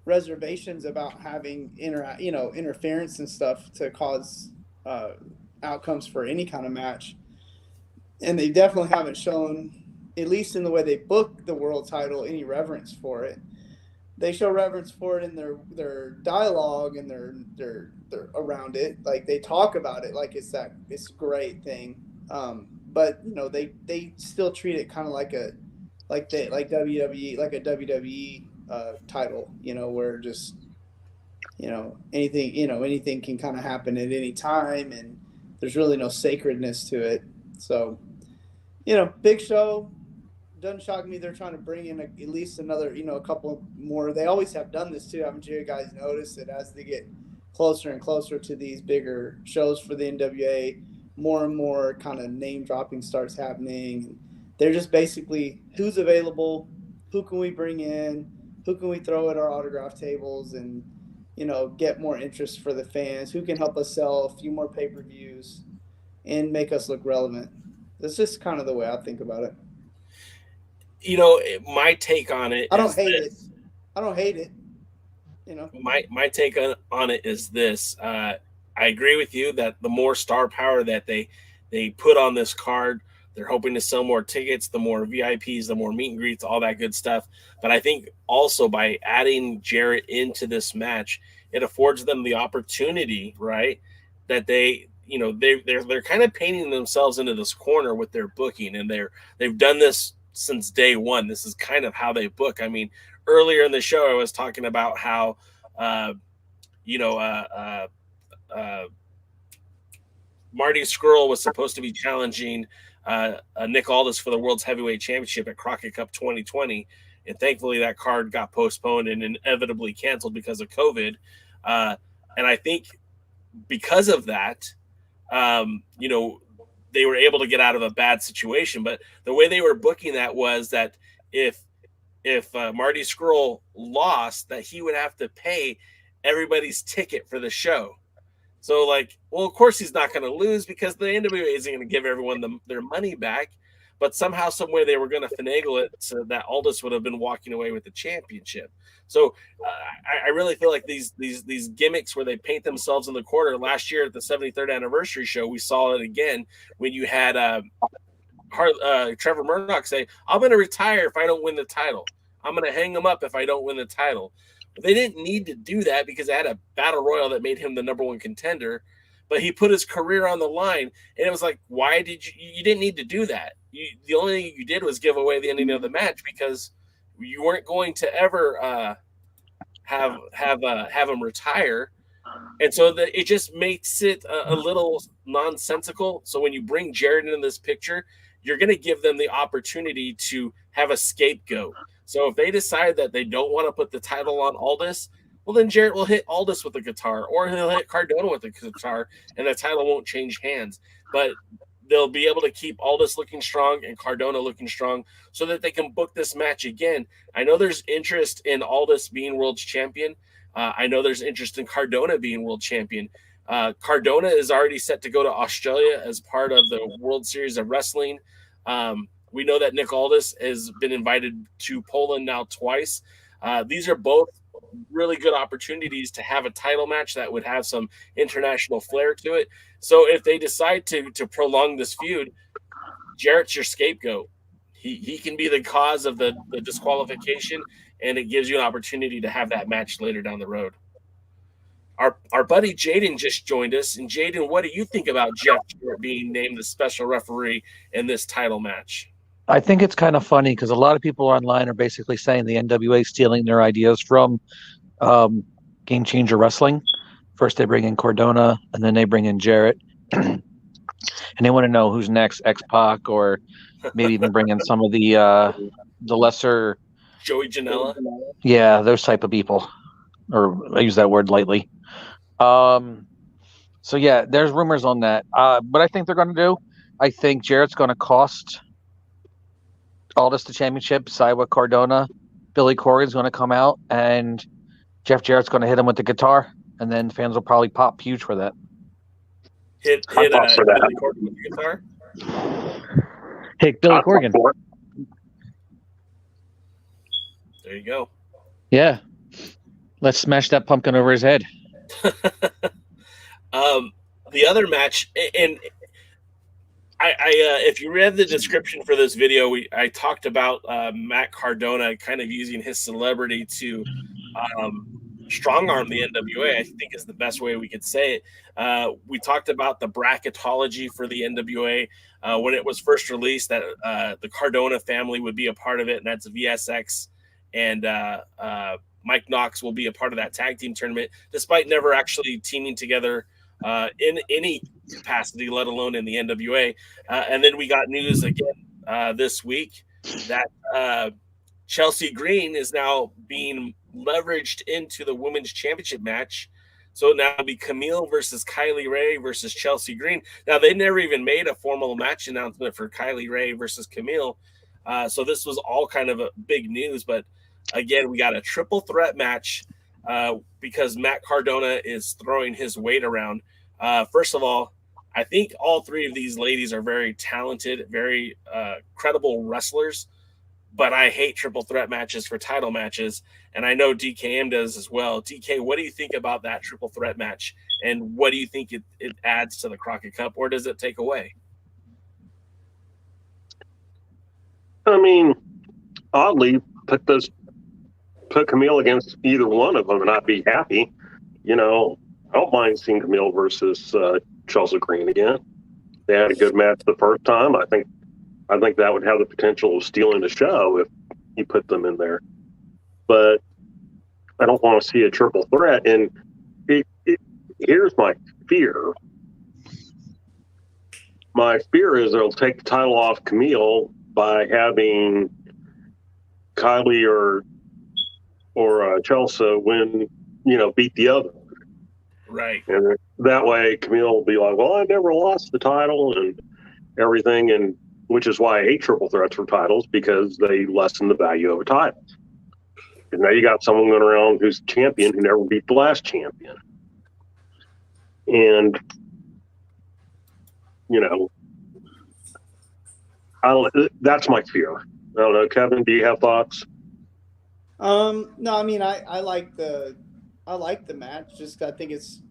reservations about having interference and stuff to cause outcomes for any kind of match, and they definitely haven't shown, at least in the way they book the world title, any reverence for it. They show reverence for it in their dialogue and their around it. Like they talk about it like it's a great thing. But they still treat it kind of like WWE title, where just anything can kind of happen at any time, and there's really no sacredness to it. So big show. Doesn't shock me they're trying to bring in at least another, a couple more. They always have done this too. Haven't you guys noticed that as they get closer and closer to these bigger shows for the NWA, more and more kind of name dropping starts happening. They're just basically, who's available, who can we bring in, who can we throw at our autograph tables and, get more interest for the fans, who can help us sell a few more pay-per-views and make us look relevant. That's just kind of the way I think about it. My take on it. I don't hate it. My take on it is this. I agree with you that the more star power that they put on this card, they're hoping to sell more tickets, the more VIPs, the more meet and greets, all that good stuff. But I think also by adding Jarrett into this match, it affords them the opportunity, right, that they, they're kind of painting themselves into this corner with their booking, and they've done this since day one. This is kind of how they book. I mean, earlier in the show, I was talking about how, Marty Scurll was supposed to be challenging Nick Aldis for the World's Heavyweight Championship at Crockett Cup 2020. And thankfully that card got postponed and inevitably canceled because of COVID. And I think because of that, they were able to get out of a bad situation. But the way they were booking that was that if Marty Scurll lost, that he would have to pay everybody's ticket for the show. So, of course he's not going to lose because the NWA isn't going to give everyone their money back. But somehow, some way, they were going to finagle it so that Aldis would have been walking away with the championship. So, I really feel like these gimmicks where they paint themselves in the corner. Last year at the 73rd anniversary show, we saw it again when you had Trevor Murdoch say, "I'm going to retire if I don't win the title. I'm going to hang him up if I don't win the title." But they didn't need to do that because they had a battle royal that made him the number one contender. But he put his career on the line, and it was like, why did you didn't need to do that? The only thing you did was give away the ending of the match because you weren't going to ever have him retire, and so it just makes it a little nonsensical. So when you bring Jarrett into this picture, you're going to give them the opportunity to have a scapegoat. So if they decide that they don't want to put the title on Aldis, well, then Jarrett will hit Aldis with the guitar, or he'll hit Cardona with the guitar, and the title won't change hands. But they'll be able to keep Aldis looking strong and Cardona looking strong so that they can book this match again. I know there's interest in Aldis being world champion. I know there's interest in Cardona being world champion. Cardona is already set to go to Australia as part of the World Series of Wrestling. We know that Nick Aldis has been invited to Poland now twice. These are both really good opportunities to have a title match that would have some international flair to it. So if they decide to prolong this feud, Jarrett's your scapegoat. He can be the cause of the disqualification, and it gives you an opportunity to have that match later down the road. Our buddy Jaden just joined us. And Jaden, what do you think about Jef Jarrett being named the special referee in this title match? I think it's kind of funny because a lot of people online are basically saying the NWA stealing their ideas from Game Changer Wrestling. First they bring in Cardona, and then they bring in Jarrett. And they want to know who's next, X-Pac, or maybe even bring in some of the lesser... Joey Janela? Yeah, those type of people. Or I use that word lightly. So, yeah, there's rumors on that. What I think they're going to do, I think Jarrett's going to cost Aldis the championship, side with Cardona. Billy Corgan's going to come out, and Jef Jarrett's going to hit him with the guitar, and then fans will probably pop huge for that. Hit Billy Corgan with the guitar? Hit Billy Corgan. There you go. Yeah. Let's smash that pumpkin over his head. The other match, and I if you read the description for this video, I talked about Matt Cardona kind of using his celebrity to strong arm the NWA, I think is the best way we could say it. We talked about the bracketology for the NWA when it was first released, that the Cardona family would be a part of it, and that's VSX and Mike Knox will be a part of that tag team tournament, despite never actually teaming together in any capacity, let alone in the NWA. And then we got news again this week that Chelsea Green is now being leveraged into the women's championship match. So now it'll be Kamille versus Kylie Rae versus Chelsea Green. Now, they never even made a formal match announcement for Kylie Rae versus Kamille. So this was all kind of a big news. But again, we got a triple threat match because Matt Cardona is throwing his weight around. First of all, I think all three of these ladies are very talented, very credible wrestlers. But I hate triple threat matches for title matches, and I know DKM does as well. DK, what do you think about that triple threat match, and what do you think it adds to the Crockett Cup, or does it take away? I mean, oddly, put Kamille against either one of them, and I'd be happy. You know, I don't mind seeing Kamille versus Chelsea Green again. They had a good match the first time. I think that would have the potential of stealing the show if you put them in there. But I don't want to see a triple threat. And here's my fear. My fear is they'll take the title off Kamille by having Kylie or Chelsea win, beat the other. Right. And that way Kamille will be like, well, I never lost the title and everything. And which is why I hate triple threats for titles, because they lessen the value of a title. And now you got someone going around who's champion who never beat the last champion. And, that's my fear. I don't know, Kevin, do you have thoughts? No, I mean, I like the match. Just I think it's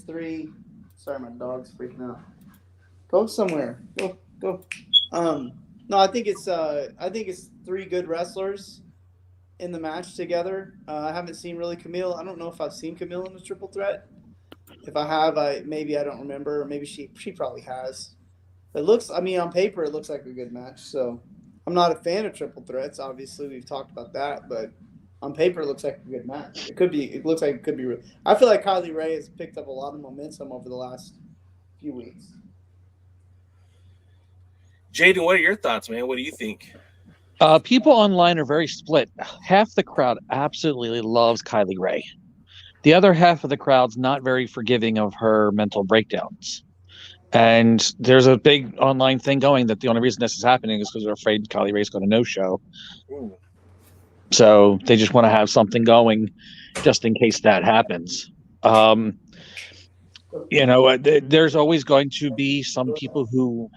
three. Sorry, my dog's freaking out. Go somewhere. Go. No, I think it's three good wrestlers in the match together. I haven't seen really Kamille. I don't know if I've seen Kamille in a triple threat. If I have, maybe I don't remember. Or maybe she probably has. It looks, on paper, it looks like a good match. So I'm not a fan of triple threats. Obviously, we've talked about that, but on paper, it looks like a good match. It looks like it could be. I feel like Kylie Rae has picked up a lot of momentum over the last few weeks. Jaden, what are your thoughts, man? What do you think? People online are very split. Half the crowd absolutely loves Kylie Rae. The other half of the crowd's not very forgiving of her mental breakdowns. And there's a big online thing going that the only reason this is happening is because they're afraid Kylie Rae's going to no-show. Ooh. So they just want to have something going just in case that happens. There's always going to be some people who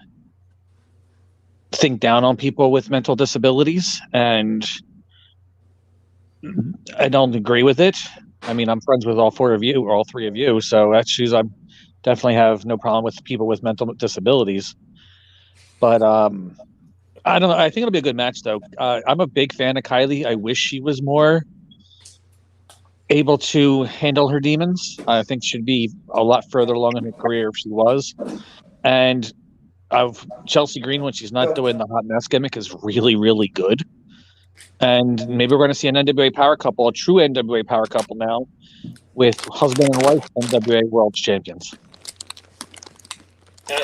think down on people with mental disabilities, and I don't agree with it. I mean, I'm friends with all three of you, so that's who's I definitely have no problem with people with mental disabilities. But I don't know. I think it'll be a good match, though. I'm a big fan of Kylie. I wish she was more able to handle her demons. I think she'd be a lot further along in her career if she was. And of Chelsea Green, when she's not doing the hot mess gimmick, is really, really good. And maybe we're going to see an NWA power couple, a true NWA power couple now, with husband and wife NWA Worlds Champions.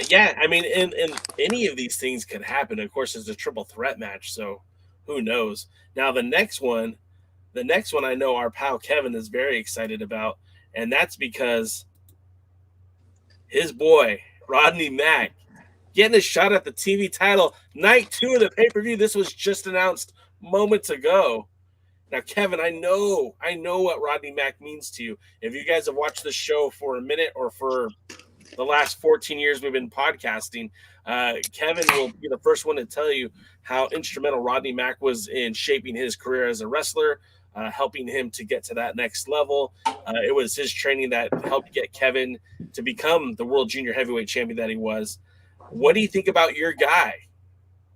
Yeah, I mean, and any of these things could happen. Of course, it's a triple threat match, so who knows? Now, the next one I know our pal Kevin is very excited about, and that's because his boy, Rodney Mack, getting a shot at the TV title, night 2 of the pay-per-view. This was just announced moments ago. Now, Kevin, I know what Rodney Mack means to you. If you guys have watched the show for a minute or for the last 14 years we've been podcasting, Kevin will be the first one to tell you how instrumental Rodney Mack was in shaping his career as a wrestler, helping him to get to that next level. It was his training that helped get Kevin to become the World Junior Heavyweight Champion that he was. What do you think about your guy,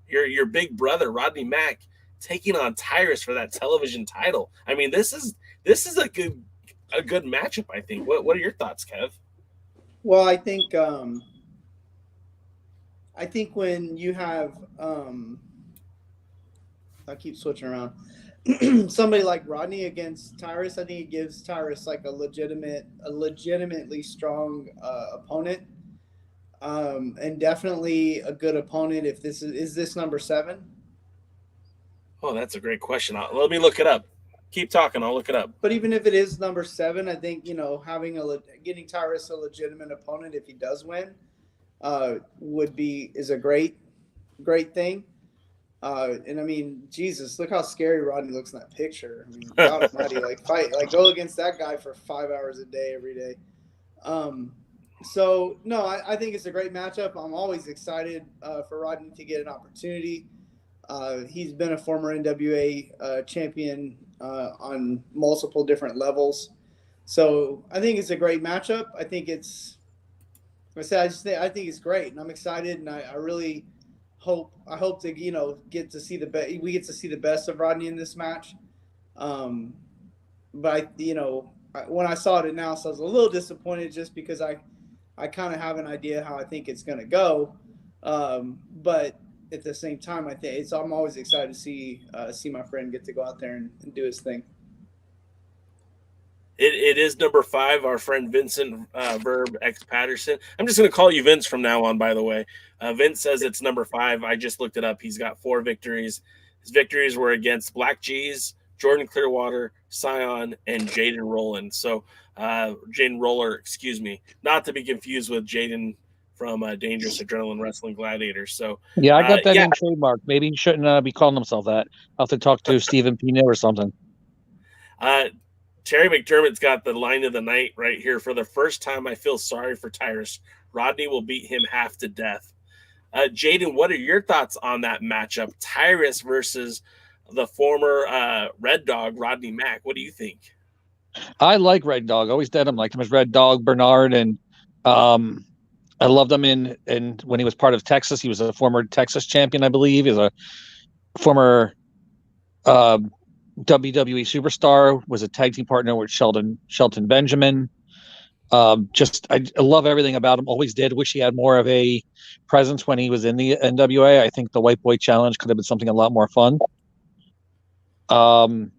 your big brother, Rodney Mack, taking on Tyrus for that television title? I mean, this is a good matchup, I think. What are your thoughts, Kev? Well, I think when you have I keep switching around. Somebody like Rodney against Tyrus, I think it gives Tyrus like a legitimately strong opponent, and definitely a good opponent. If this is this number 7? Oh, that's a great question. Let me look it up. Keep talking. I'll look it up. But even if it is number 7, I think getting Tyrus a legitimate opponent if he does win is a great thing. And I mean, Jesus, look how scary Rodney looks in that picture. I mean, God almighty, go against that guy for 5 hours a day, every day. So no, I think it's a great matchup. I'm always excited for Rodney to get an opportunity. He's been a former NWA champion on multiple different levels. So I think it's a great matchup. I think I think it's great, and I'm excited, and I really hope to get to see we get to see the best of Rodney in this match. But when I saw it announced, I was a little disappointed just because I I kind of have an idea how I think it's going to go. But at the same time, I'm always excited to see my friend get to go out there and do his thing. It is number 5, our friend Vincent Verb X Patterson. I'm just going to call you Vince from now on, by the way. Vince says it's number 5. I just looked it up. He's got 4 victories. His victories were against Black G's, Jordan Clearwater, Scion, and Jaden Roland. So Jaden Roller, excuse me, not to be confused with Jaden from Dangerous Adrenaline Wrestling Gladiators. So yeah, I got that name trademarked. Maybe he shouldn't be calling himself that. I'll have to talk to Stephen Pino or something. Terry McDermott's got the line of the night right here. For the first time, I feel sorry for Tyrus. Rodney will beat him half to death. Jaden, what are your thoughts on that matchup? Tyrus versus the former Red Dog, Rodney Mack. What do you think? I like Red Dog. Always did him. Liked him as Red Dog Bernard. And I loved him in when he was part of Texas. He was a former Texas champion, I believe. He's a former WWE superstar, was a tag team partner with Shelton Benjamin. I love everything about him. Always did. Wish he had more of a presence when he was in the NWA. I think the White Boy Challenge could have been something a lot more fun. I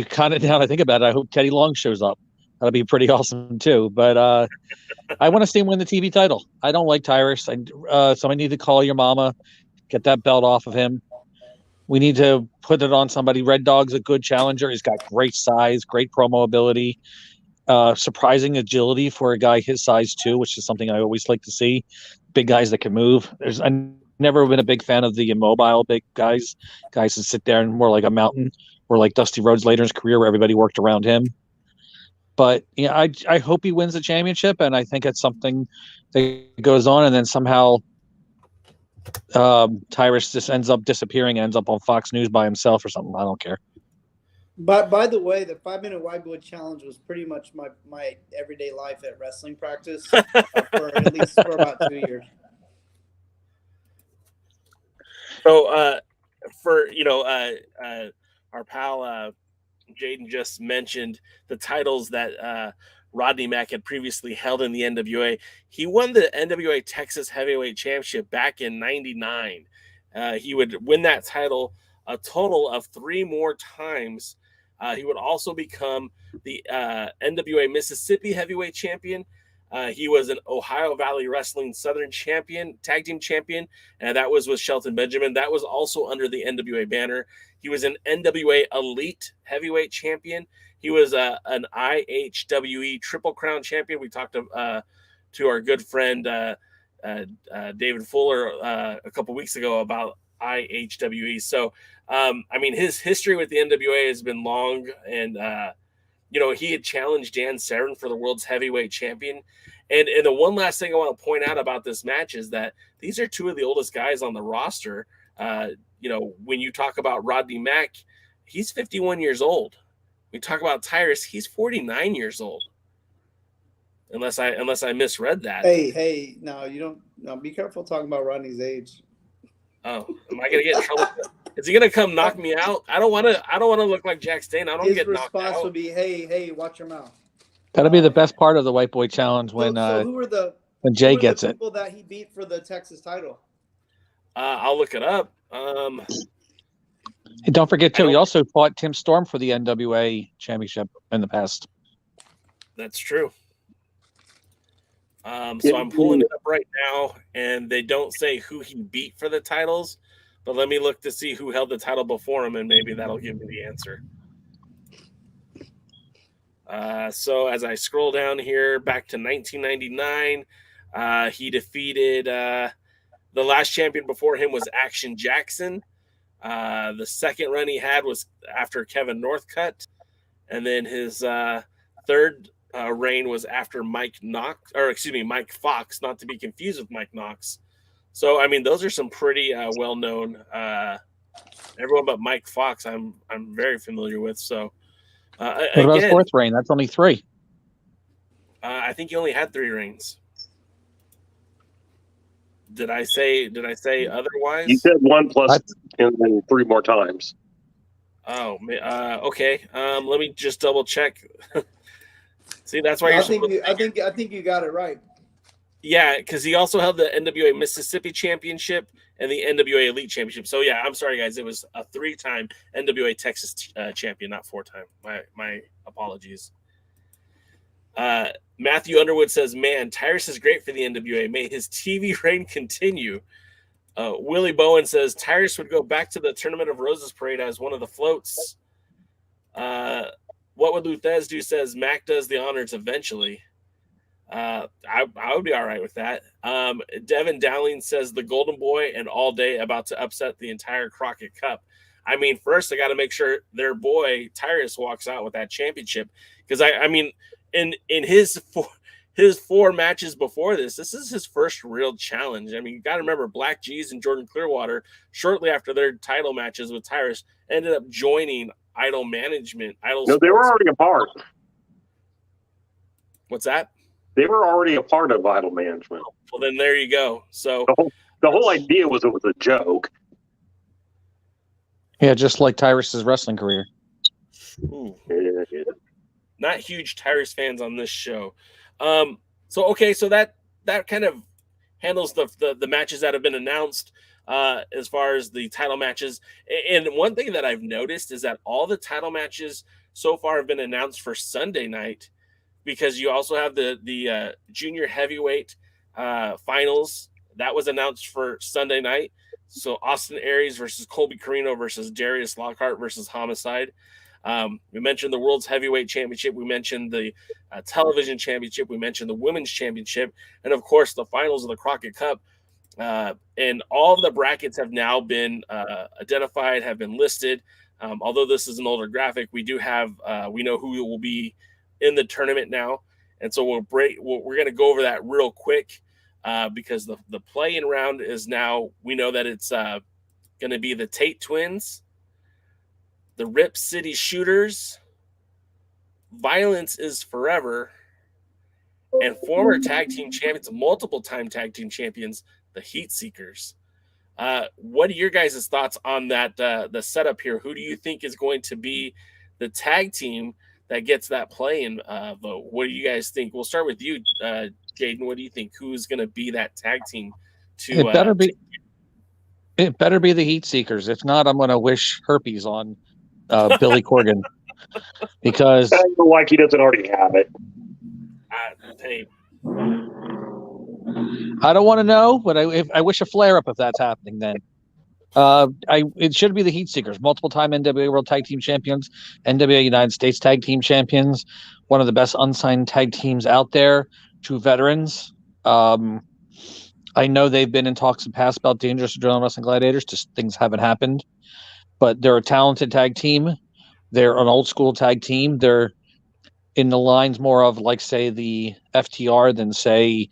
kind of, now that I think about it, I hope Teddy Long shows up. That'd be pretty awesome too. But I want to see him win the TV title. I don't like Tyrus. Somebody need to call your mama, get that belt off of him. We need to put it on somebody. Red Dog's a good challenger. He's got great size, great promo ability, surprising agility for a guy his size too, which is something I always like to see. Big guys that can move. I've never been a big fan of the immobile big guys that sit there and more like a mountain, or like Dusty Rhodes later in his career where everybody worked around him. But yeah, I hope he wins the championship, and I think it's something that goes on, and then somehow Tyrus just ends up disappearing and ends up on Fox News by himself or something. I don't care. But by the way, the 5-minute White Boy Challenge was pretty much my everyday life at wrestling practice for at least for about 2 years. So our pal Jaden just mentioned the titles that Rodney Mack had previously held in the NWA. He won the NWA Texas Heavyweight Championship back in '99. He would win that title a total of 3 more times. He would also become the NWA Mississippi Heavyweight Champion. He was an Ohio Valley Wrestling Southern Champion, Tag Team Champion, and that was with Shelton Benjamin. That was also under the NWA banner. He was an NWA Elite Heavyweight Champion. He was an IHWE Triple Crown Champion. We talked to our good friend David Fuller a couple weeks ago about IHWE. So, his history with the NWA has been long, and he had challenged Dan Severn for the World's Heavyweight Champion. And the one last thing I want to point out about this match is that these are 2 of the oldest guys on the roster. When you talk about Rodney Mack, he's 51 years old. We talk about Tyrus, he's 49 years old. Unless I misread that. Hey, no, you don't. No, be careful talking about Rodney's age. Oh, am I gonna get in trouble? Is he gonna come knock me out? I don't want to look like Jack Stain. I don't get knocked out. His response would be, "Hey, watch your mouth." That'll be the best part of the White Boy Challenge when when Jay gets it. People that he beat for the Texas title. I'll look it up. And don't forget too, he also fought Tim Storm for the NWA Championship in the past. That's true. So I'm pulling it up right now, and they don't say who he beat for the titles, but let me look to see who held the title before him, and maybe that'll give me the answer. So as I scroll down here, back to 1999, he defeated the last champion before him was Action Jackson. The second run he had was after Kevin Northcutt, and then his third reign was after Mike Fox, not to be confused with Mike Knox. So those are some pretty well-known. Everyone but Mike Fox, I'm very familiar with. So what about his 4th reign? That's only 3. I think he only had 3 reigns. Did I say otherwise? You said 1 plus and then 3 more times. Oh, okay. Let me just double check. See, that's why I think you got it right. Yeah, because he also held the NWA Mississippi Championship and the NWA Elite Championship. So yeah, I'm sorry guys, it was a 3-time NWA Texas champion, not 4-time. My apologies. Matthew Underwood says, "Man, Tyrus is great for the NWA. May his TV reign continue." Willie Bowen says Tyrus would go back to the Tournament of Roses parade as one of the floats. What would Luthez do? Says Mac does the honors eventually. I would be all right with that. Devin Dowling says the Golden Boy and All Day about to upset the entire Crockett Cup. I mean, first I got to make sure their boy Tyrus walks out with that championship, because I mean, in his 4 matches before this is his first real challenge. I mean, you got to remember Black G's and Jordan Clearwater, shortly after their title matches with Tyrus, ended up joining Idol Management. No, they were already a part. What's that? They were already a part of Idol Management. Well, then there you go. So the whole idea was it was a joke. Yeah, just like Tyrus's wrestling career. Yeah. Not huge Tyrus fans on this show. So that kind of handles the matches that have been announced as far as the title matches. And one thing that I've noticed is that all the title matches so far have been announced for Sunday night, because you also have the junior heavyweight finals that was announced for Sunday night. So Austin Aries versus Colby Carino versus Darius Lockhart versus Homicide. We mentioned the World's Heavyweight Championship. We mentioned the Television Championship. We mentioned the Women's Championship. And, of course, the finals of the Crockett Cup. And all of the brackets have now been identified, have been listed. Although this is an older graphic, we do have we know who will be in the tournament now. And so we're going to go over that real quick because the play-in round is now, we know that it's going to be the Tate Twins, the Rip City Shooters, Violence is Forever, and former tag team champions, multiple-time tag team champions, the Heat Seekers. What are your guys' thoughts on that, the setup here? Who do you think is going to be the tag team that gets that play-in vote? What do you guys think? We'll start with you, Jaden. What do you think? Who's going to be that tag team? It better be the Heat Seekers. If not, I'm going to wish herpes on Billy Corgan, because I feel like he doesn't already have it. I don't want to know, but I wish a flare-up if that's happening. Then it should be the Heat Seekers, multiple-time NWA World Tag Team Champions, NWA United States Tag Team Champions, one of the best unsigned tag teams out there. 2 veterans. I know they've been in talks in the past about Dangerous Adrenaline Wrestling Gladiators. Just things haven't happened. But they're a talented tag team. They're an old-school tag team. They're in the lines more of, like, say, the FTR than, say,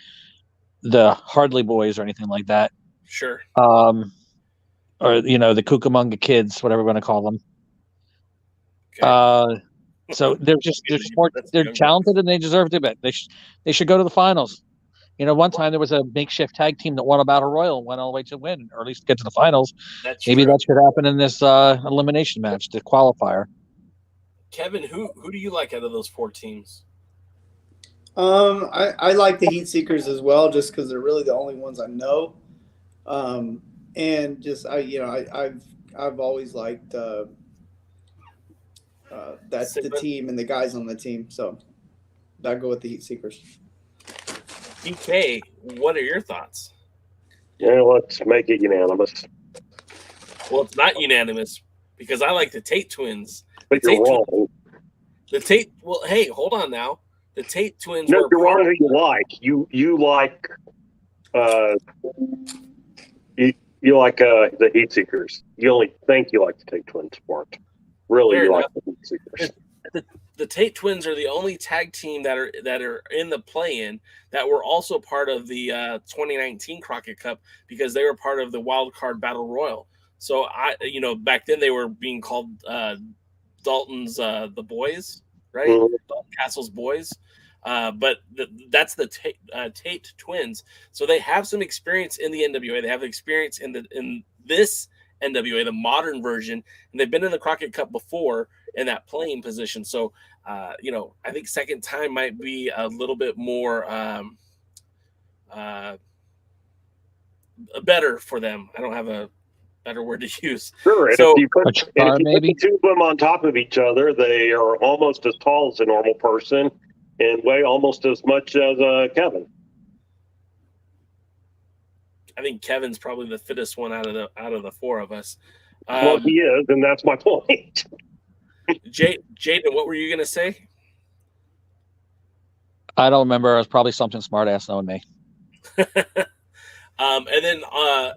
the Hardley Boys or anything like that. Sure. Or, the Cucamonga Kids, whatever we want to call them. Okay. So they're talented and they deserve to be. They should go to the finals. One time there was a makeshift tag team that won a battle royal and went all the way to win, or at least get to the finals. Maybe that should happen in this elimination match, the qualifier. Kevin, who do you like out of those 4 teams? I like the Heat Seekers as well, just because they're really the only ones I know. And just I've always liked that's the team and the guys on the team. So I'd go with the Heat Seekers. DK, what are your thoughts? Yeah, let's make it unanimous. Well, it's not unanimous because I like the Tate Twins. But you're wrong. Well, hey, hold on now. The Tate Twins. No, you're wrong. Who you like? You like you like the Heat Seekers. You only think you like the Tate Twins sport. Really, you like the Heat Seekers. The Tate Twins are the only tag team that are in the play-in that were also part of the 2019 Crockett Cup, because they were part of the wild card battle royal. So back then they were being called Dalton's the Boys, right? Mm-hmm. Dalton Castle's Boys. But that's the Tate Twins. So they have some experience in the NWA. They have experience in this NWA, the modern version, and they've been in the Crockett Cup before in that playing position. So, I think second time might be a little bit more better for them. I don't have a better word to use. Sure, and so if you put the two of them on top of each other, they are almost as tall as a normal person and weigh almost as much as Kevin. I think Kevin's probably the fittest one out of the four of us. Well, he is, and that's my point. Jaden, what were you going to say? I don't remember. It was probably something smart ass knowing me. And then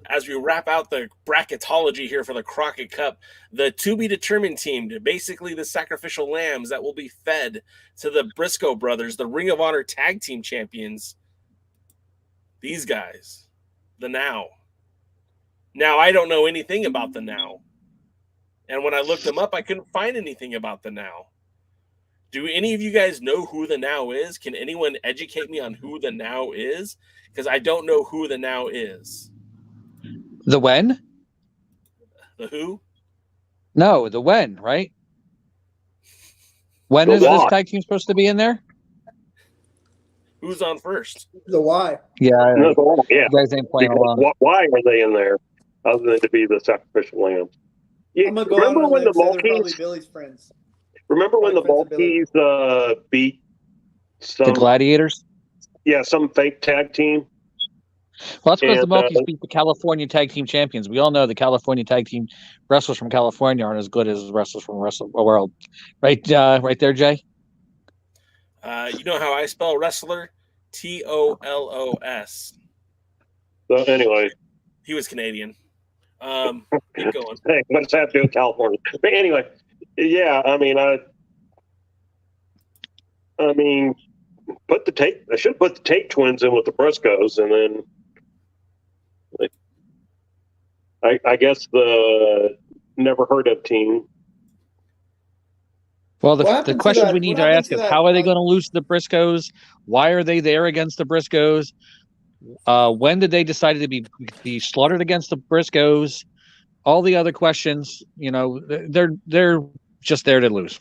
as we wrap out the bracketology here for the Crockett Cup, the to-be-determined team, basically the sacrificial lambs that will be fed to the Briscoe brothers, the Ring of Honor Tag Team Champions. These guys, the Now. Now, I don't know anything about the Now. And when I looked them up, I couldn't find anything about the Now. Do any of you guys know who the Now is? Can anyone educate me on who the Now is? Because I don't know who the Now is. The when? The who? No, the when, right? When is this tag team supposed to be in there? Who's on first? The why. Yeah. No, yeah. You guys ain't playing along. Why are they in there other than to be the sacrificial lambs? I'm gonna go remember when the Maltese Billy's friends. Remember when the Maltese beat the Gladiators? Yeah, some fake tag team. Well, that's because the Maltese beat the California Tag Team Champions. We all know the California Tag Team wrestlers from California aren't as good as wrestlers from the world. Right there, Jay? You know how I spell wrestler? T-O-L-O-S. So anyway. He was Canadian. Keep going. Hey, but it's have to do with California. But anyway, yeah, I mean, I should put the Tate Twins in with the Briscoes, and then I guess the never heard of team. Well, the questions we need to ask is how are they going to lose to the Briscoes? Why are they there against the Briscoes? When did they decide to be slaughtered against the Briscoes? All the other questions, they're just there to lose.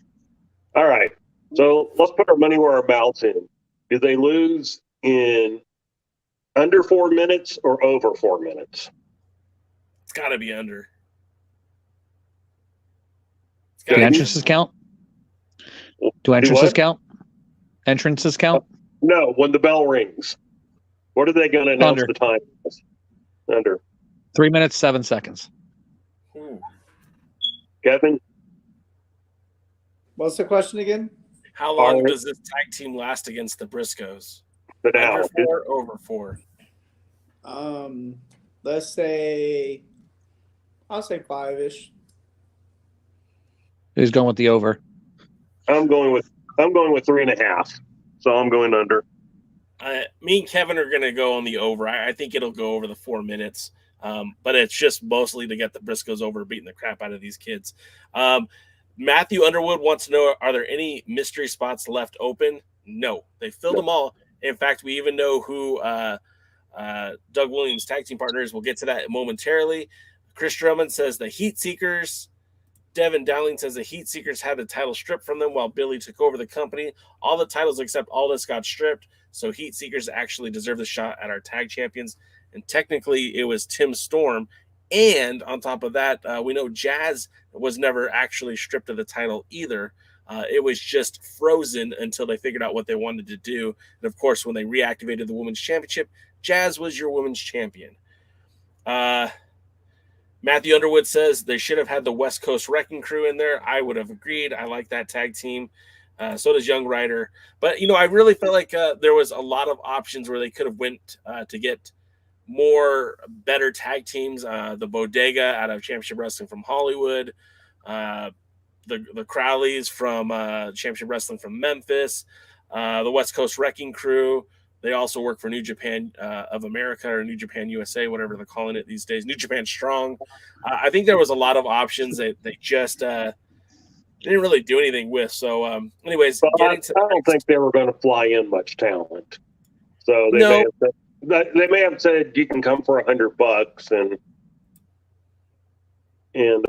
All right. So let's put our money where our mouth's in. Do they lose in under 4 minutes or over 4 minutes? It's got to be under. Do entrances count? Do entrances count? Entrances count? No, when the bell rings. What are they going to announce the time? Under. 3 minutes, 7 seconds. Kevin? What's the question again? How long does this tag team last against the Briscoes? Under 4, over 4? Let's say, I'll say 5-ish. Who's going with the over? I'm going with 3.5. So I'm going under. Me and Kevin are going to go on the over. I think it'll go over the 4 minutes. But it's just mostly to get the Briscoes over beating the crap out of these kids. Matthew Underwood wants to know, are there any mystery spots left open? No, they filled them all. In fact, we even know who Doug Williams' tag team partner is. We'll get to that momentarily. Chris Drummond says the Heat Seekers. Devin Dowling says the Heat Seekers had the title stripped from them while Billy took over the company. All the titles except Aldis got stripped, so Heat Seekers actually deserve the shot at our tag champions. And technically, it was Tim Storm. And on top of that, we know Jazz was never actually stripped of the title either. It was just frozen until they figured out what they wanted to do. And, of course, when they reactivated the Women's Championship, Jazz was your Women's Champion. Matthew Underwood says they should have had the West Coast Wrecking Crew in there. I would have agreed. I like that tag team. So does Young Ryder. But, I really felt like there was a lot of options where they could have went to get more better tag teams. The Bodega out of Championship Wrestling from Hollywood. The Crowleys from Championship Wrestling from Memphis. The West Coast Wrecking Crew. They also work for New Japan of America or New Japan USA, whatever they're calling it these days. New Japan Strong. I think there was a lot of options that they just didn't really do anything with. So, anyways, I don't think they were going to fly in much talent. So they may have said you can come for $100, and and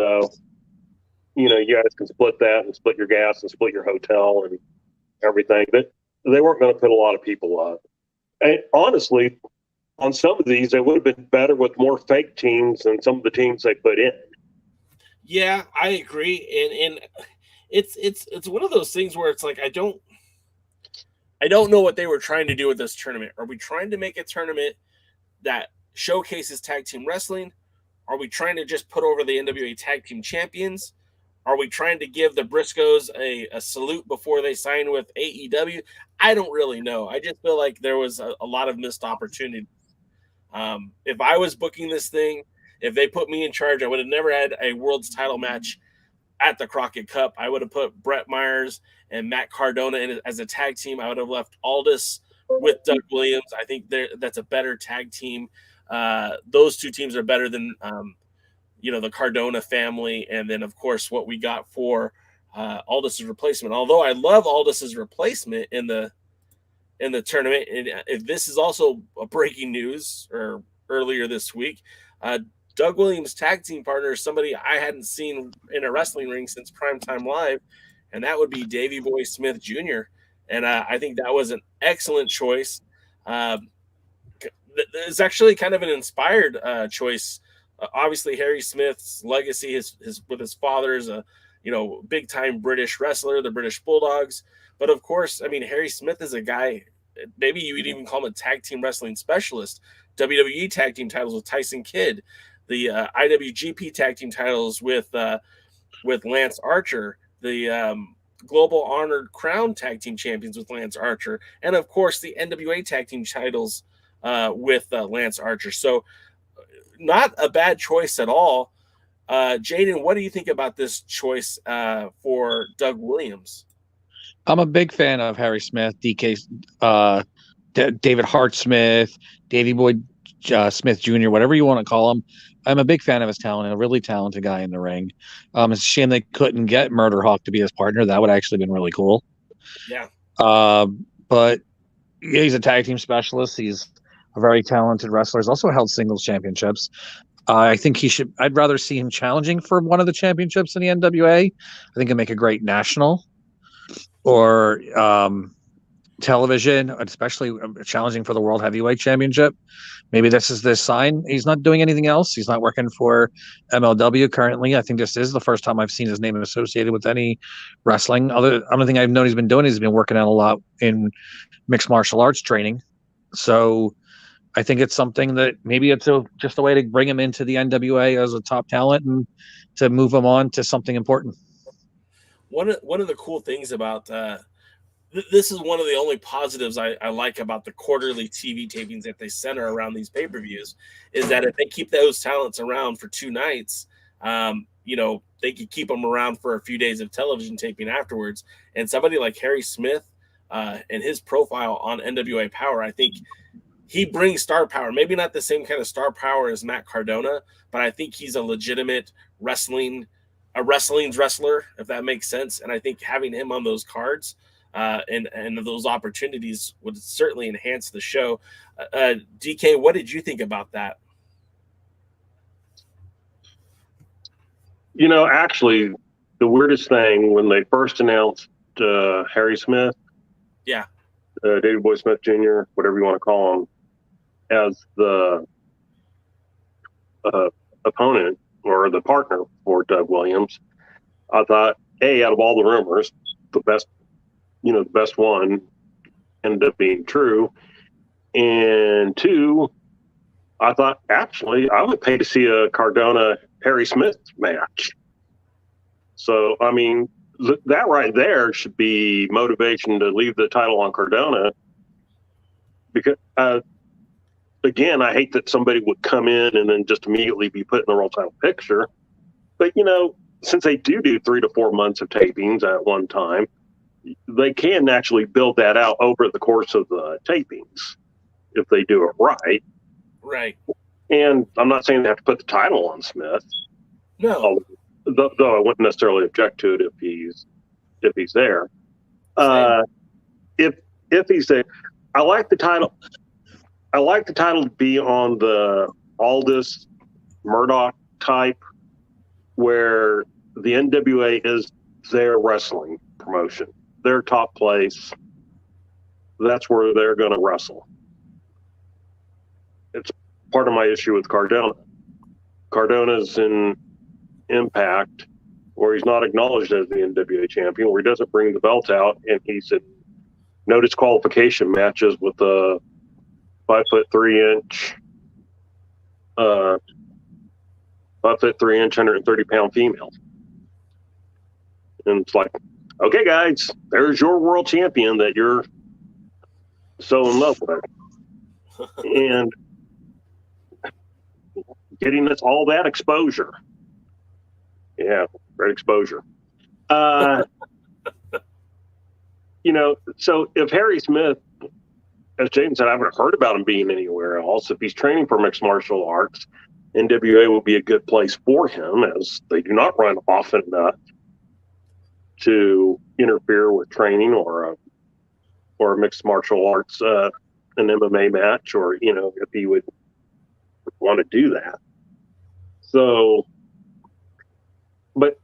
you guys can split that and split your gas and split your hotel and everything. But they weren't going to put a lot of people up. And honestly, on some of these, they would have been better with more fake teams than some of the teams they put in. Yeah, I agree, and it's one of those things where it's like I don't know what they were trying to do with this tournament. Are we trying to make a tournament that showcases tag team wrestling? Are we trying to just put over the NWA tag team champions? Are we trying to give the Briscoes a salute before they sign with AEW? I don't really know. I just feel like there was a lot of missed opportunity. If I was booking this thing, if they put me in charge, I would have never had a world's title match at the Crockett Cup. I would have put Brett Myers and Matt Cardona in as a tag team. I would have left Aldis with Doug Williams. I think that's a better tag team. Those two teams are better than the Cardona family, and then of course what we got for Aldis's replacement. Although I love Aldis's replacement in the tournament, and if this is also a breaking news or earlier this week, Doug Williams' tag team partner is somebody I hadn't seen in a wrestling ring since Primetime Live, and that would be Davey Boy Smith Jr. And I think that was an excellent choice. It's actually kind of an inspired choice. Obviously, Harry Smith's legacy is with his father is a big time British wrestler, the British Bulldogs. But of course, I mean, Harry Smith is a guy. Maybe you would even call him a tag team wrestling specialist. WWE tag team titles with Tyson Kidd, the IWGP tag team titles with Lance Archer, the Global Honored Crown tag team champions with Lance Archer, and of course the NWA tag team titles with Lance Archer. So not a bad choice at all. Jaden, what do you think about this choice for Doug Williams? I'm a big fan of Harry Smith, DK, David Hart Smith, Davey Boy Smith Jr., whatever you want to call him. I'm a big fan of his talent, a really talented guy in the ring. It's a shame they couldn't get Murder Hawk to be his partner. That would actually been really cool. Yeah. But yeah, he's a tag team specialist. He's a very talented wrestler. He's also held singles championships. I think I'd rather see him challenging for one of the championships in the NWA. I think it'd make a great national or television, especially challenging for the World Heavyweight Championship. Maybe this is this sign. He's not doing anything else. He's not working for MLW currently. I think this is the first time I've seen his name associated with any wrestling. Other thing I've known he's been doing is he's been working out a lot in mixed martial arts training. So I think it's something that maybe it's just a way to bring him into the NWA as a top talent and to move him on to something important. One of the cool things about this is one of the only positives I like about the quarterly TV tapings that they center around these pay-per-views is that if they keep those talents around for 2 nights, they could keep them around for a few days of television taping afterwards. And somebody like Harry Smith and his profile on NWA Power, I think he brings star power. Maybe not the same kind of star power as Matt Cardona, but I think he's a legitimate wrestling's wrestler, if that makes sense. And I think having him on those cards and those opportunities would certainly enhance the show. DK, what did you think about that? Actually, the weirdest thing when they first announced Harry Smith, Davey Boy Smith Jr., whatever you want to call him, as the opponent or the partner for Doug Williams, I thought, A, out of all the rumors, the best one ended up being true. And 2, I thought, actually, I would pay to see a Cardona Harry Smith match. So, I mean, that right there should be motivation to leave the title on Cardona. Because, again, I hate that somebody would come in and then just immediately be put in the world title picture. But, since they do 3 to 4 months of tapings at one time, they can actually build that out over the course of the tapings if they do it right. Right. And I'm not saying they have to put the title on Smith. No. Though I wouldn't necessarily object to it if he's there. If he's there, I like the title. I like the title to be on the Aldis Murdoch type where the NWA is their wrestling promotion, their top place. That's where they're going to wrestle. It's part of my issue with Cardona. Cardona's in Impact, where he's not acknowledged as the NWA champion, where he doesn't bring the belt out, and he's in no disqualification matches with a 5'3" 130-pound female. And it's like, okay, guys, there's your world champion that you're so in love with. And getting us all that exposure. Yeah, great exposure. You know, so if Harry Smith, as Jaden said, I haven't heard about him being anywhere else. If he's training for mixed martial arts, NWA will be a good place for him, as they do not run often enough to interfere with training or a mixed martial arts, an MMA match, or, you know, if he would want to do that. So, but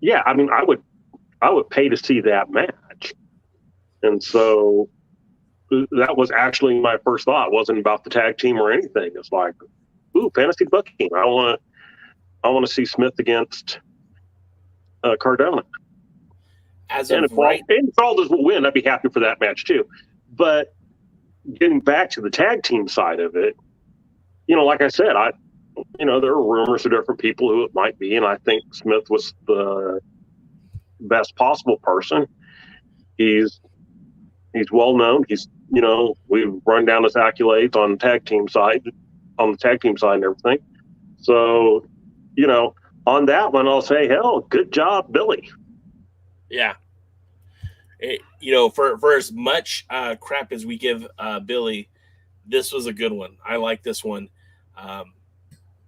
yeah, I mean, I would pay to see that match. And so that was actually my first thought. It wasn't about the tag team or anything. It's like, ooh, fantasy booking. I want to see Smith against Cardona. And if Aldis will win, I'd be happy for that match too. But getting back to the tag team side of it, you know, like I said, there are rumors of different people who it might be, and I think Smith was the best possible person. He's well known. He's, you know, we've run down his accolades on the tag team side and everything. So, you know, on that one, I'll say, hell, good job, Billy. Yeah. You know, for as much crap as we give Billy, this was a good one. I like this one.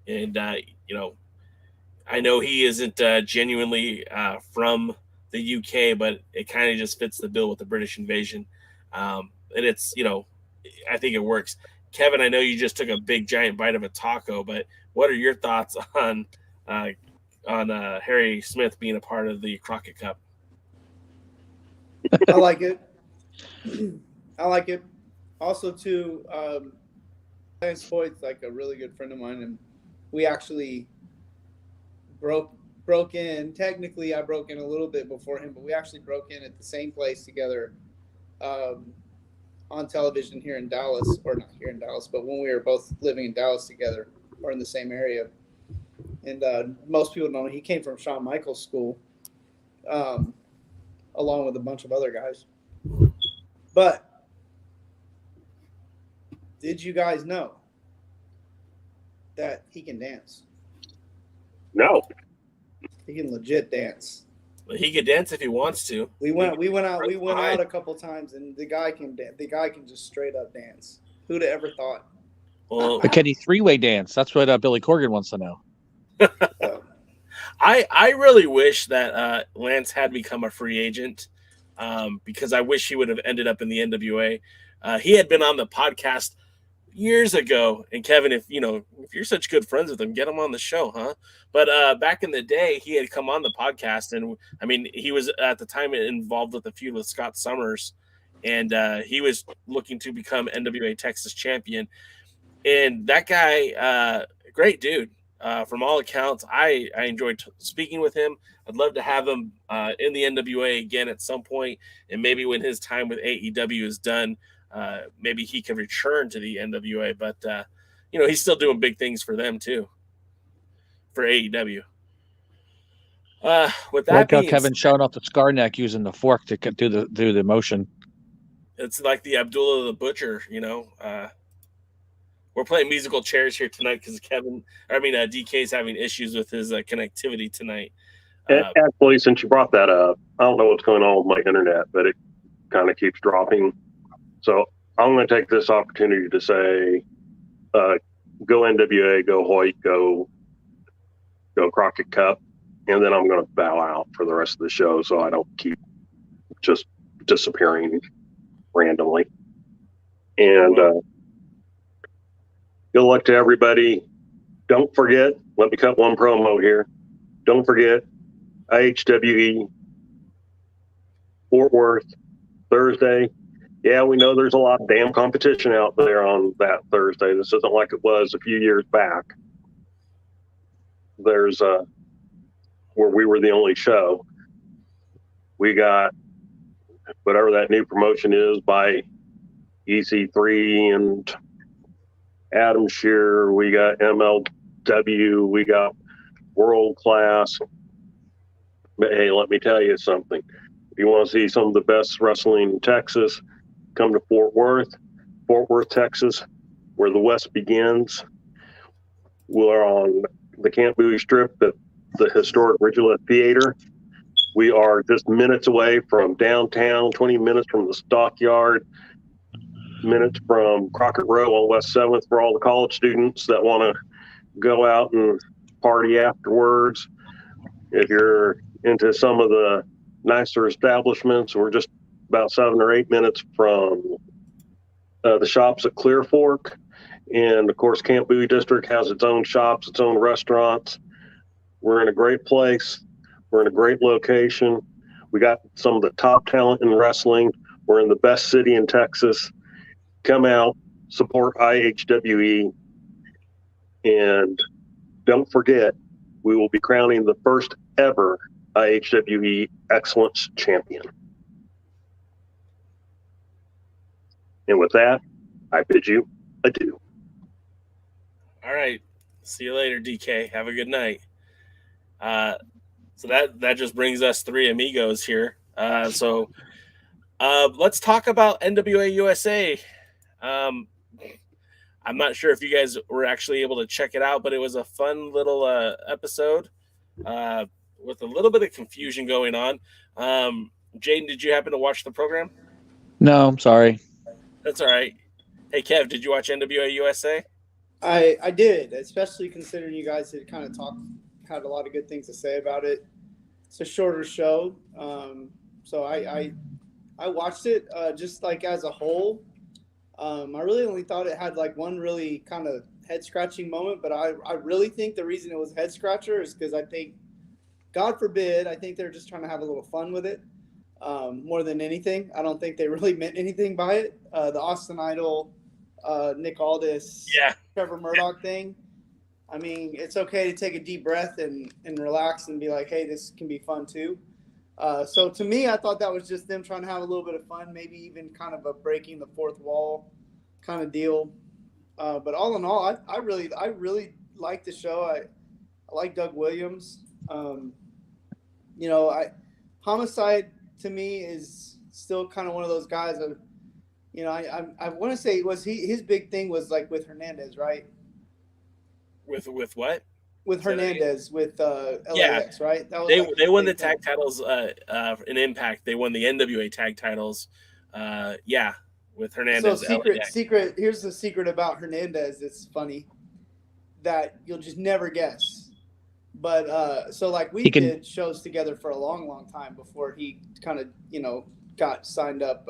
You know, I know he isn't genuinely from the UK, but it kind of just fits the bill with the British invasion. And it's, you know, I think it works. Kevin, I know you just took a big giant bite of a taco, but what are your thoughts on Harry Smith being a part of the Crockett Cup? I like it. I like it. Also, too, Lance Hoyt's like a really good friend of mine, and we actually broke in. Technically, I broke in a little bit before him, but we actually broke in at the same place together on television here in Dallas, or not here in Dallas, but when we were both living in Dallas together or in the same area. And most people don't know he came from Shawn Michaels' school, along with a bunch of other guys. But did you guys know that he can dance? No. He can legit dance. He could dance if he wants to. We went out a couple times, and the guy can just straight up dance. Who'd have ever thought? Well, Can he three-way dance? That's what Billy Corgan wants to know. I really wish that Lance had become a free agent, because I wish he would have ended up in the NWA. He had been on the podcast years ago, and Kevin, if you're such good friends with him, get him on the show, huh? But back in the day, he had come on the podcast, and I mean, he was at the time involved with the feud with Scott Summers, and he was looking to become NWA Texas champion. And that guy, great dude. From all accounts, I enjoyed speaking with him. I'd love to have him in the NWA again at some point, and maybe when his time with AEW is done, maybe he can return to the NWA. But he's still doing big things for them too, for AEW. With that, like Kevin showing off the scar neck using the fork to do the motion. It's like the Abdullah the Butcher, We're playing musical chairs here tonight because DK's having issues with his connectivity tonight. Actually, since you brought that up, I don't know what's going on with my internet, but it kind of keeps dropping. So I'm going to take this opportunity to say, go NWA, go Hoyt, go Crockett Cup, and then I'm going to bow out for the rest of the show so I don't keep just disappearing randomly. And good luck to everybody. Don't forget, let me cut one promo here. don't forget IHWE Fort Worth Thursday. Yeah, we know there's a lot of damn competition out there on that Thursday. This isn't like it was a few years back. There's where we were the only show. We got whatever that new promotion is by EC3 and Adam Shearer. We got MLW. We got World Class. But hey, let me tell you something. If you want to see some of the best wrestling in Texas, come to Fort Worth, Texas, where the West begins. We're on the Camp Bowie Strip at the historic Ridgelet Theater. We are just minutes away from downtown, 20 minutes from the Stockyard, minutes from Crockett Row on West 7th for all the college students that want to go out and party afterwards. If you're into some of the nicer establishments, we're just about 7 or 8 minutes from the shops at Clear Fork. And of course, Camp Bowie District has its own shops, its own restaurants. We're in a great place. We're in a great location. We got some of the top talent in wrestling. We're in the best city in Texas. Come out, support IHWE. And don't forget, we will be crowning the first ever IHWE Excellence Champion. And with that, I bid you adieu. All right. See you later, DK. Have a good night. So that just brings us 3 amigos here. So let's talk about NWA USA. I'm not sure if you guys were actually able to check it out, but it was a fun little episode with a little bit of confusion going on. Jaden, did you happen to watch the program? No, I'm sorry. That's all right. Hey, Kev, did you watch NWA USA? I did, especially considering you guys had kind of had a lot of good things to say about it. It's a shorter show, so I watched it just like as a whole. I really only thought it had like one really kind of head scratching moment, but I really think the reason it was head scratcher is because I think, God forbid, I think they're just trying to have a little fun with it more than anything. I don't think they really meant anything by it. The Austin Idol, Nick Aldis, Trevor Murdoch thing. I mean, it's okay to take a deep breath and relax and be like, hey, this can be fun too. So to me, I thought that was just them trying to have a little bit of fun, maybe even kind of a breaking the fourth wall kind of deal. But all in all, I really liked the show. I like Doug Williams. Homicide to me is still kind of one of those guys that, I want to say his big thing was like with Hernandez, right? With what? With Hernandez, with LAX, right? That was they won the tag titles in Impact. They won the NWA tag titles. With Hernandez. So secret. Here's the secret about Hernandez. It's funny that you'll just never guess. But so like we did shows together for a long, long time before he kind of got signed up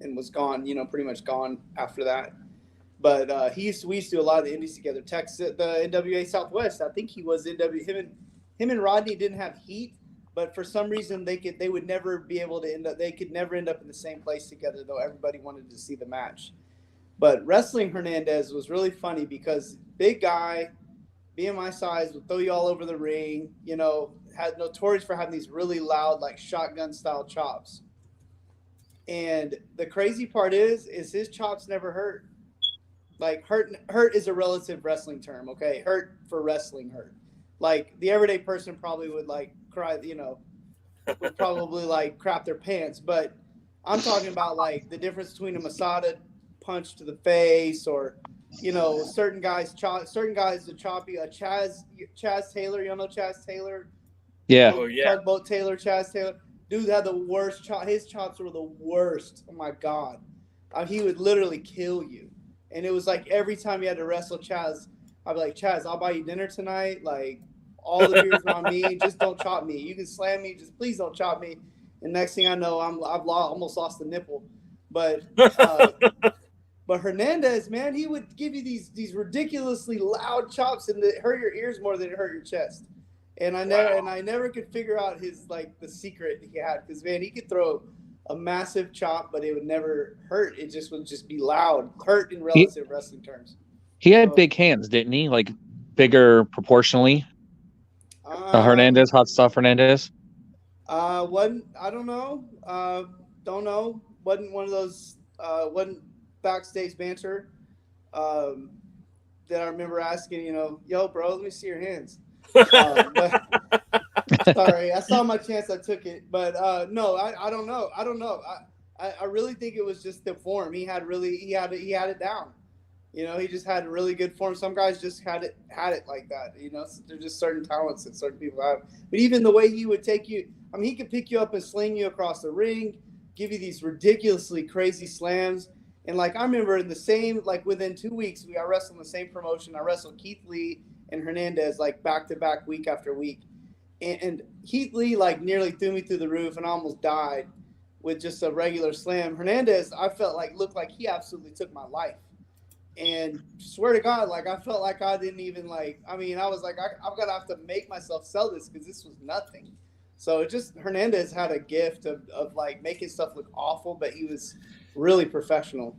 and was gone. Pretty much gone after that. But we used to do a lot of the indies together. Texas, the NWA Southwest. I think he was him and Rodney didn't have heat, but for some reason they would never be able to they could never end up in the same place together, though everybody wanted to see the match. But wrestling Hernandez was really funny because big guy, being my size, would throw you all over the ring. Had notorious for having these really loud, like shotgun style chops. And the crazy part is his chops never hurt. Like hurt is a relative wrestling term, okay? Hurt for wrestling hurt. Like the everyday person probably would like cry, would probably like crap their pants. But I'm talking about like the difference between a Masada punch to the face, or certain guys the choppy. Chaz Taylor, know Chaz Taylor? Yeah. Tugboat Taylor, Chaz Taylor. Dude had the worst his chops were the worst. Oh my God, he would literally kill you. And it was like every time you had to wrestle Chaz, I'd be like, Chaz, I'll buy you dinner tonight. Like, all the beers are on me. Just don't chop me. You can slam me. Just please don't chop me. And next thing I know, I've almost lost the nipple. But Hernandez, man, he would give you these ridiculously loud chops, and it hurt your ears more than it hurt your chest. And I never could figure out his like the secret he had, because man, he could throw a massive chop, but it would never hurt. It just would just be loud, hurt in relative wrestling terms. He had big hands, didn't he? Like bigger proportionally. Hernandez, Hot Stuff Hernandez. Wasn't, I don't know. Don't know. Wasn't one of those. Wasn't backstage banter. That I remember asking, yo, bro, let me see your hands. But, sorry, I saw my chance. I took it, but no, I don't know. I really think it was just the form. He had it down. He just had really good form. Some guys just had it like that. So there's just certain talents that certain people have. But even the way he would take you, he could pick you up and sling you across the ring, give you these ridiculously crazy slams. And like I remember in the same, like within 2 weeks, I wrestled in the same promotion. I wrestled Keith Lee and Hernandez like back to back, week after week. And Keith Lee like nearly threw me through the roof and I almost died with just a regular slam. Hernandez, I felt like looked like he absolutely took my life. And swear to God, like I felt like I didn't even like. I was like, I'm gonna have to make myself sell this because this was nothing. So it just Hernandez had a gift of like making stuff look awful, but he was really professional.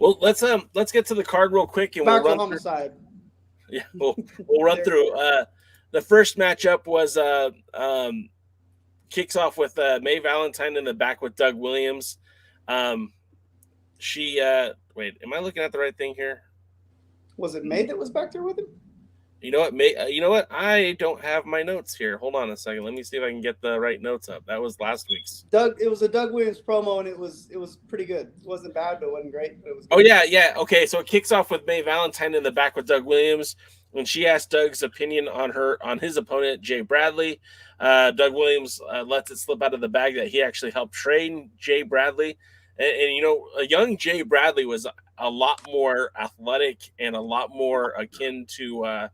Well, let's get to the card real quick and Back we'll to run homicide. through. Yeah, we'll run through. The first matchup was kicks off with May Valentine in the back with Doug Williams. She wait, am I looking at the right thing here? Was it May that was back there with him? You know what, May? You know what? I don't have my notes here. Hold on a second. Let me see if I can get the right notes up. That was last week's. It was a Doug Williams promo, and it was pretty good. It wasn't bad, but it wasn't great. But it was good. Oh yeah. Okay, so it kicks off with May Valentine in the back with Doug Williams, when she asked Doug's opinion on his opponent Jay Bradley. Doug Williams lets it slip out of the bag that he actually helped train Jay Bradley, and a young Jay Bradley was a lot more athletic and a lot more akin to.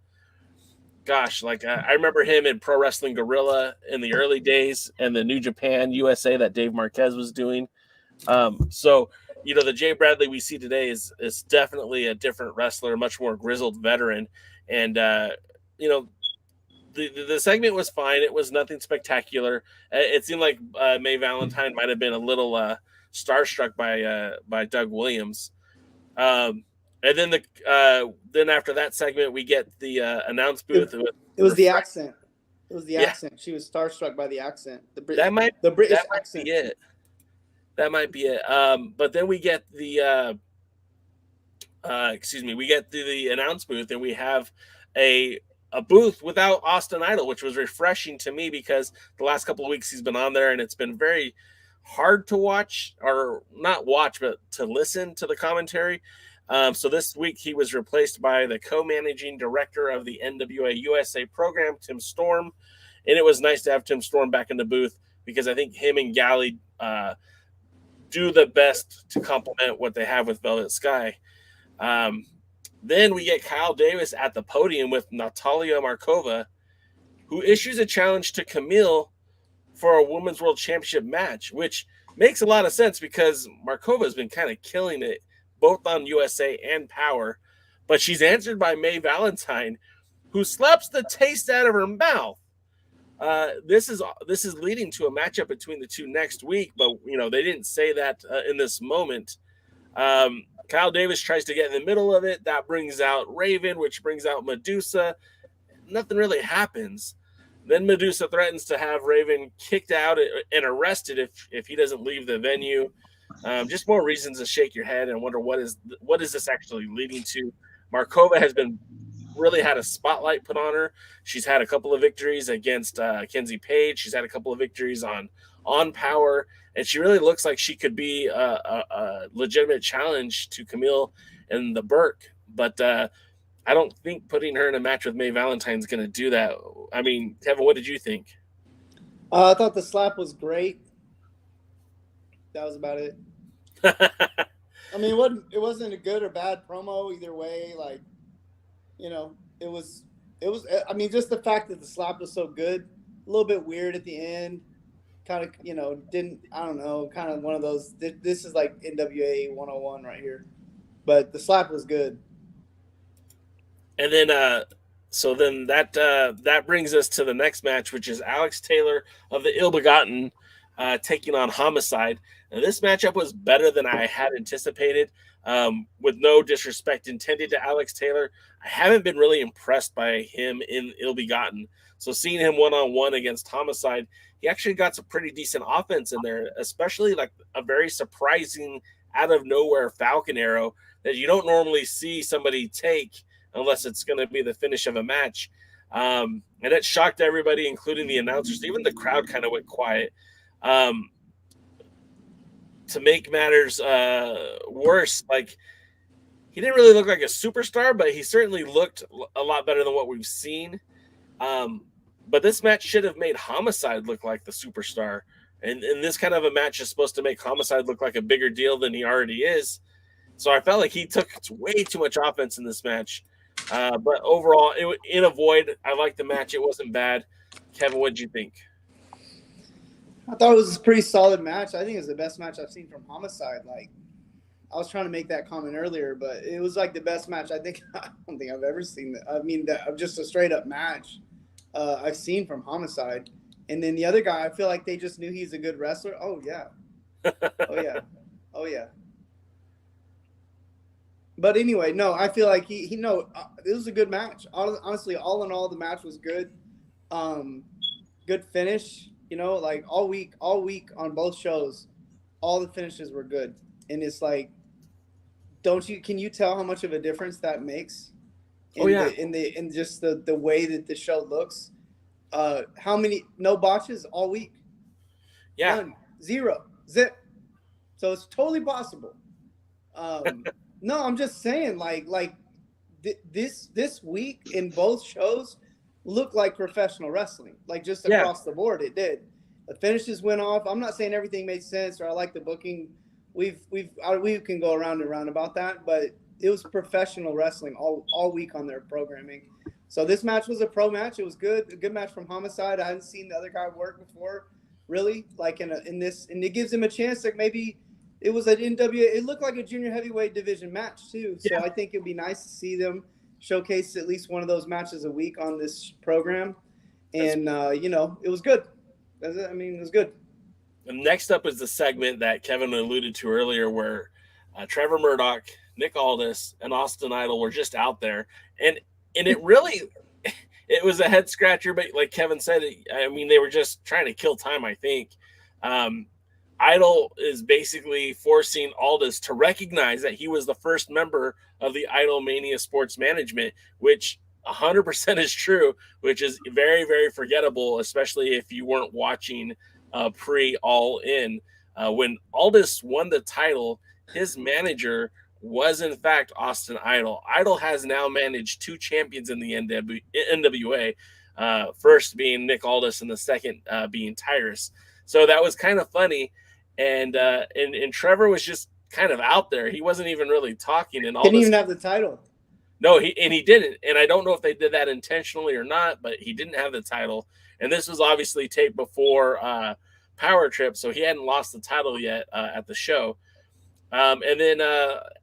I remember him in Pro Wrestling Guerrilla in the early days and the New Japan USA that Dave Marquez was doing. So the Jay Bradley we see today is definitely a different wrestler, a much more grizzled veteran. And, the segment was fine. It was nothing spectacular. It seemed like May Valentine might have been a little starstruck by Doug Williams. And then then after that segment, we get the announce booth. It was the accent. It was the accent. She was starstruck by the accent. The British accent. That might be it. But then we get the we get the announce booth, and we have a booth without Austin Idol, which was refreshing to me because the last couple of weeks he's been on there, and it's been very hard to watch, or not watch, but to listen to the commentary. So this week he was replaced by the co-managing director of the NWA USA program, Tim Storm. And it was nice to have Tim Storm back in the booth because I think him and Galley do the best to complement what they have with Velvet Sky. Then we get Kyle Davis at the podium with Natalia Markova, who issues a challenge to Kamille for a Women's World Championship match, which makes a lot of sense because Markova has been kind of killing it both on USA and Power, but she's answered by May Valentine, who slaps the taste out of her mouth. This is leading to a matchup between the two next week, but they didn't say that in this moment. Kyle Davis tries to get in the middle of it. That brings out Raven, which brings out Medusa. Nothing really happens. Then Medusa threatens to have Raven kicked out and arrested if he doesn't leave the venue. Just more reasons to shake your head and wonder what is this actually leading to. Markova has really had a spotlight put on her. She's had a couple of victories against Kenzie Page. She's had a couple of victories on Power, and she really looks like she could be a legitimate challenge to Kamille and the Burke. But I don't think putting her in a match with May Valentine is going to do that. I mean, Kevin, what did you think? I thought the slap was great. That was about it. It wasn't a good or bad promo either way. Like, it was. Just the fact that the slap was so good, a little bit weird at the end. Kind of, kind of one of those. This is like NWA 101 right here, but the slap was good. And then So then that brings us to the next match, which is Alex Taylor of the Ill Begotten taking on Homicide. Now, this matchup was better than I had anticipated. With no disrespect intended to Alex Taylor, I haven't been really impressed by him in Ill Begotten. So seeing him one-on-one against Homicide, he actually got some pretty decent offense in there, especially like a very surprising out-of-nowhere Falcon Arrow that you don't normally see somebody take unless it's going to be the finish of a match. And it shocked everybody, including the announcers. Even the crowd kind of went quiet. To make matters worse, like, he didn't really look like a superstar, but he certainly looked a lot better than what we've seen. But this match should have made Homicide look like the superstar. And this kind of a match is supposed to make Homicide look like a bigger deal than he already is. So I felt like he took way too much offense in this match. But overall, in a void, I liked the match. It wasn't bad. Kevin, what did you think? I thought it was a pretty solid match. I think it was the best match I've seen from Homicide. Like, I was trying to make that comment earlier, but it was like the best match I don't think I've ever seen. Just a straight up match I've seen from Homicide. And then the other guy, I feel like they just knew he's a good wrestler. Oh yeah, oh yeah. But anyway, no, I feel like he it was a good match. Honestly, all in all, the match was good. Good finish. Like all week on both shows, all the finishes were good. And it's like, can you tell how much of a difference that makes? In just the way that the show looks. How many no botches all week? Yeah. None, 0, zip. So it's totally possible. No, I'm just saying, like this week in both shows looked like professional wrestling, like just across the board. It did. The finishes went off. I'm not saying everything made sense or I like the booking. We can go around and around about that, but it was professional wrestling all week on their programming. So this match was a pro match. It was good, a good match from Homicide. I hadn't seen the other guy work before, really, like in this, and it gives him a chance. Like maybe it was an NWA. It looked like a junior heavyweight division match too. So I think it'd be nice to see them showcase at least one of those matches a week on this program. And it was good. It was good. And next up is the segment that Kevin alluded to earlier, where Trevor Murdoch, Nick Aldis, and Austin Idol were just out there, and it really, it was a head scratcher. But like Kevin said, they were just trying to kill time. I think Idol is basically forcing Aldis to recognize that he was the first member of the Idol Mania Sports Management, which 100% is true, which is very, very forgettable, especially if you weren't watching pre-All In. When Aldis won the title, his manager was in fact Austin Idol. Idol has now managed 2 champions in the NWA, first being Nick Aldis and the second being Tyrus. So that was kind of funny. And Trevor was just kind of out there. He wasn't even really talking. And Aldis didn't even have the title. No, he didn't. And I don't know if they did that intentionally or not, but he didn't have the title. And this was obviously taped before Power Trip, so he hadn't lost the title yet at the show. And then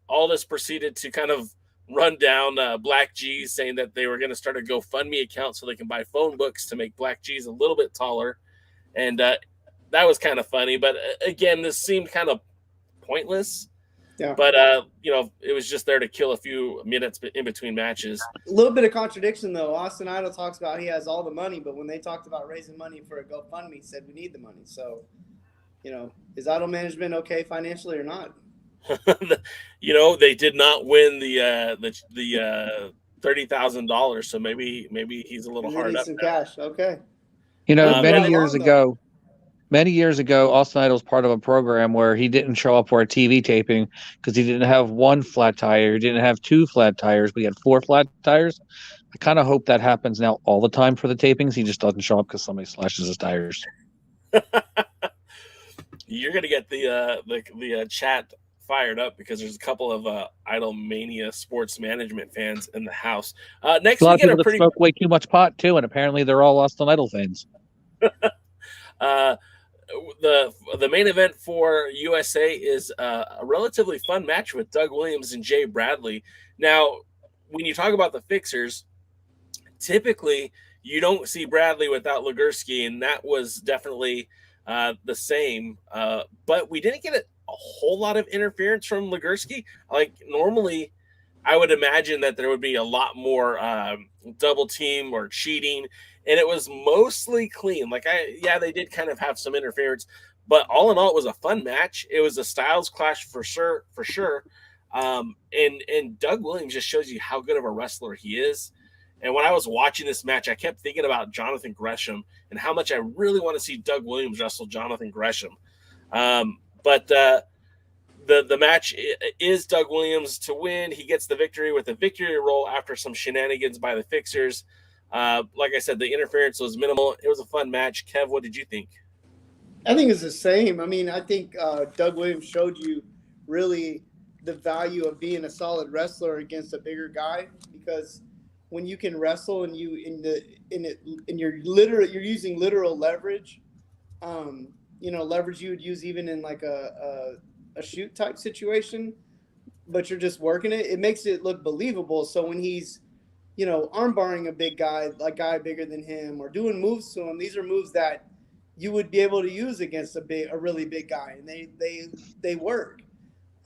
Aldis proceeded to kind of run down Black G's, saying that they were going to start a GoFundMe account so they can buy phone books to make Black G's a little bit taller. And that was kind of funny. But again, this seemed kind of pointless. Yeah. But, it was just there to kill a few minutes in between matches. A little bit of contradiction, though. Austin Idol talks about he has all the money, but when they talked about raising money for a GoFundMe, he said we need the money. So, is Idol management okay financially or not? They did not win the $30,000, so maybe he's a little hard up. Some cash, okay. Many years ago, Austin Idol was part of a program where he didn't show up for a TV taping because he didn't have 1 flat tire, he didn't have 2 flat tires, but he had 4 flat tires. I kind of hope that happens now all the time for the tapings. He just doesn't show up because somebody slashes his tires. You're gonna get the chat fired up because there's a couple of Idol Mania Sports Management fans in the house. Next, a lot of people smoke way too much pot too, and apparently they're all Austin Idol fans. The main event for USA is a relatively fun match with Doug Williams and Jay Bradley. Now, when you talk about the fixers, typically you don't see Bradley without Legursky, and that was definitely the same. But we didn't get a whole lot of interference from Legursky. Like normally, I would imagine that there would be a lot more double team or cheating, and it was mostly clean. Like they did kind of have some interference, but all in all, it was a fun match. It was a styles clash for sure. And Doug Williams just shows you how good of a wrestler he is. And when I was watching this match, I kept thinking about Jonathan Gresham and how much I really want to see Doug Williams wrestle Jonathan Gresham. But the match is Doug Williams to win. He gets the victory with a victory roll after some shenanigans by the Fixers. Like I said, the interference was minimal. It was a fun match. Kev, what did you think? I think it's the same. I mean, I think Doug Williams showed you really the value of being a solid wrestler against a bigger guy, because when you can wrestle and you're using literal leverage, leverage you would use even in like a shoot type situation, but you're just working it. It makes it look believable. So when he's, arm barring a big guy, like guy bigger than him, or doing moves to him, these are moves that you would be able to use against a really big guy, and they work.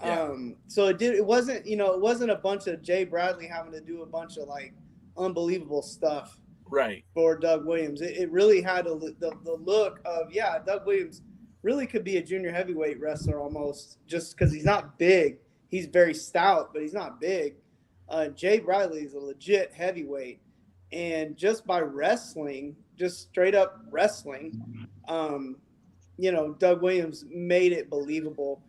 Yeah. So it wasn't a bunch of Jay Bradley having to do a bunch of like unbelievable stuff, right, for Doug Williams. It really had the look of, Doug Williams really could be a junior heavyweight wrestler almost, just because he's not big. He's very stout, but he's not big. Jay Bradley is a legit heavyweight, and just by wrestling, just straight up wrestling, Doug Williams made it believable.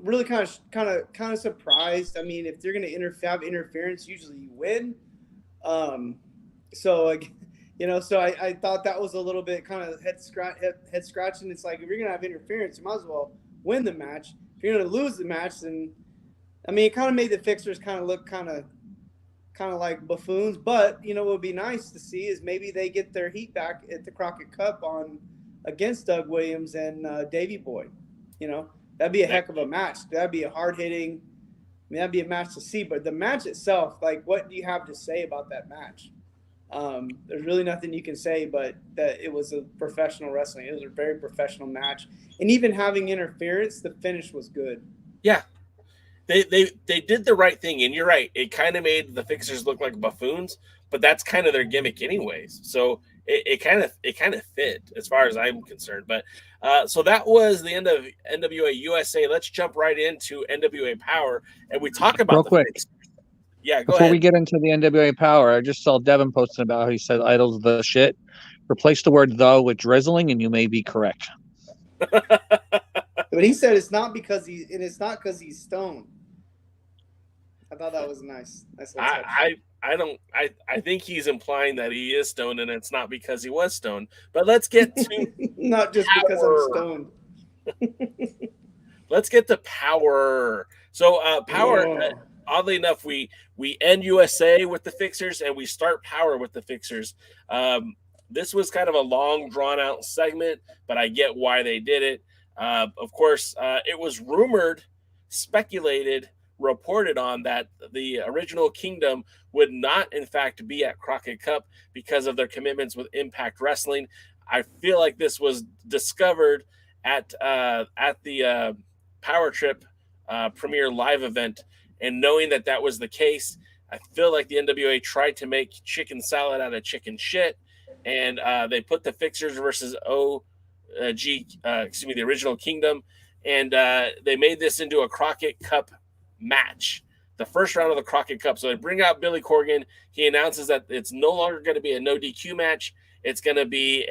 Really kind of surprised. I mean, if they're going to have interference, usually you win. So I thought that was a little bit kind of head scratching. It's like, if you're going to have interference, you might as well win the match. If you're going to lose the match, then, I mean, it kind of made the Fixers kind of look kind of like buffoons. But, what would be nice to see is maybe they get their heat back at the Crockett Cup against Doug Williams and Davey Boy. That'd be a heck of a match. That'd be a hard-hitting – that'd be a match to see. But the match itself, like, what do you have to say about that match? There's really nothing you can say but that it was a professional wrestling. It was a very professional match. And even having interference, the finish was good. Yeah. They did the right thing. And you're right. It kind of made the Fixers look like buffoons, but that's kind of their gimmick anyways. So it kind of fit as far as I'm concerned. But so that was the end of NWA USA. Let's jump right into NWA Power, and we talk about real quick. Fixers. Yeah, go Before ahead. we get into the NWA Power, I just saw Devin posting about how he said "idol's the shit." Replace the word "the" with "drizzling," and you may be correct. But he said it's not because he's stoned. I thought that was nice. I think he's implying that he is stoned, and it's not because he was stoned. But let's get to not just Power. Because I'm stoned. Let's get to Power. So Power, oddly enough, we end USA with the Fixers, and we start Power with the Fixers. This was kind of a long, drawn-out segment, but I get why they did it. Of course, it was rumored, speculated, reported on that the original Kingdom would not, in fact, be at Crockett Cup because of their commitments with Impact Wrestling. I feel like this was discovered at the Power Trip premiere live event, and knowing that was the case, I feel like the NWA tried to make chicken salad out of chicken shit, and they put the Fixers versus the original Kingdom, and they made this into a Crockett Cup match, the first round of the Crockett Cup. So they bring out Billy Corgan. He announces that it's no longer going to be a no DQ match. It's going to be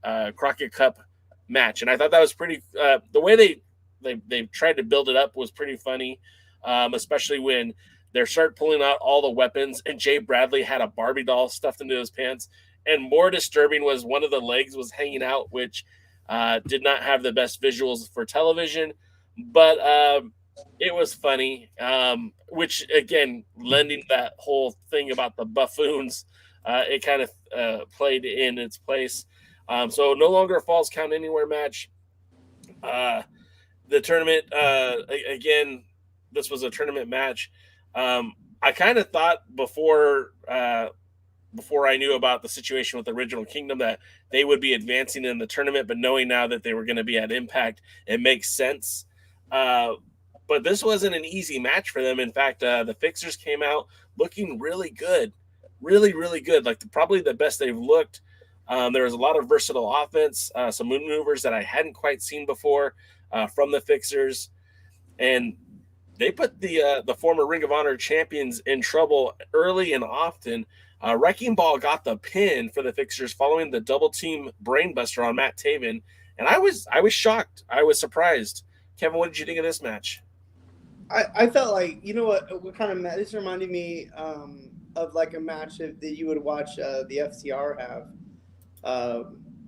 a Crockett Cup match. And I thought that was pretty, the way they tried to build it up was pretty funny, especially when they start pulling out all the weapons, and Jay Bradley had a Barbie doll stuffed into his pants. And more disturbing was one of the legs was hanging out, which did not have the best visuals for television, but it was funny, which, again, lending that whole thing about the buffoons, it kind of played in its place. So no longer a Falls Count Anywhere match. The tournament, again, this was a tournament match. I kind of thought before before I knew about the situation with Original Kingdom that they would be advancing in the tournament, but knowing now that they were going to be at Impact, it makes sense. But this wasn't an easy match for them. In fact, the Fixers came out looking really good, really, really good. Like probably the best they've looked. There was a lot of versatile offense, some maneuvers that I hadn't quite seen before from the Fixers. And they put the former Ring of Honor champions in trouble early and often. Wrecking Ball got the pin for the Fixers following the double team brainbuster on Matt Taven. And I was shocked. I was surprised. Kevin, what did you think of this match? I felt like, you know what kind of match? This reminded me of like a match that you would watch the FTR have,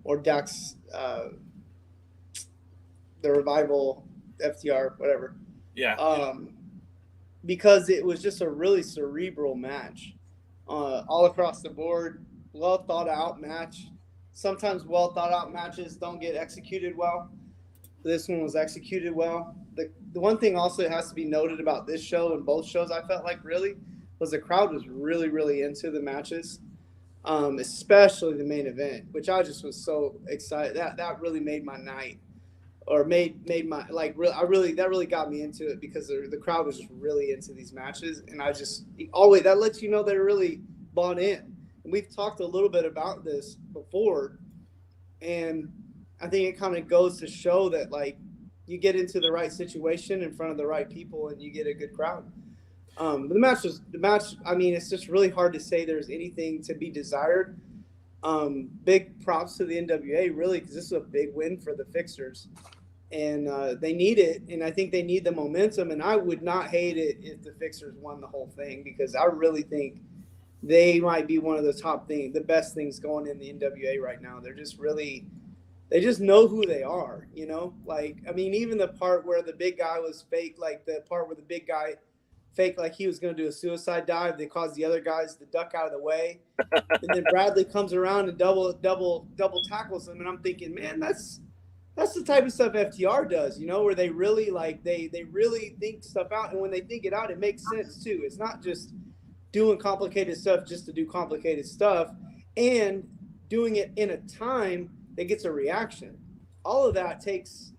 or Dax, the Revival, FTR, whatever. Yeah. Because it was just a really cerebral match, all across the board, well thought out match. Sometimes well thought out matches don't get executed well. This one was executed well. The one thing also has to be noted about this show and both shows, I felt like really, was the crowd was really, really into the matches, especially the main event, which I just was so excited. That really made my night, or made my that really got me into it because the crowd was just really into these matches, and I just always that lets you know they're really bought in. And we've talked a little bit about this before, and I think it kind of goes to show that like you get into the right situation in front of the right people and you get a good crowd. The match. I mean, it's just really hard to say there's anything to be desired. Big props to the NWA really, because this is a big win for the Fixers, and they need it. And I think they need the momentum. And I would not hate it if the Fixers won the whole thing, because I really think they might be one of the best things going in the NWA right now. They just know who they are, you know? Like, I mean, even the part where the big guy was fake, like the part where the big guy faked like he was going to do a suicide dive, they caused the other guys to duck out of the way. And then Bradley comes around and double tackles him. And I'm thinking, man, that's the type of stuff FTR does, you know, where they really like, they really think stuff out. And when they think it out, it makes sense too. It's not just doing complicated stuff just to do complicated stuff, and doing it in a time that gets a reaction. All of that takes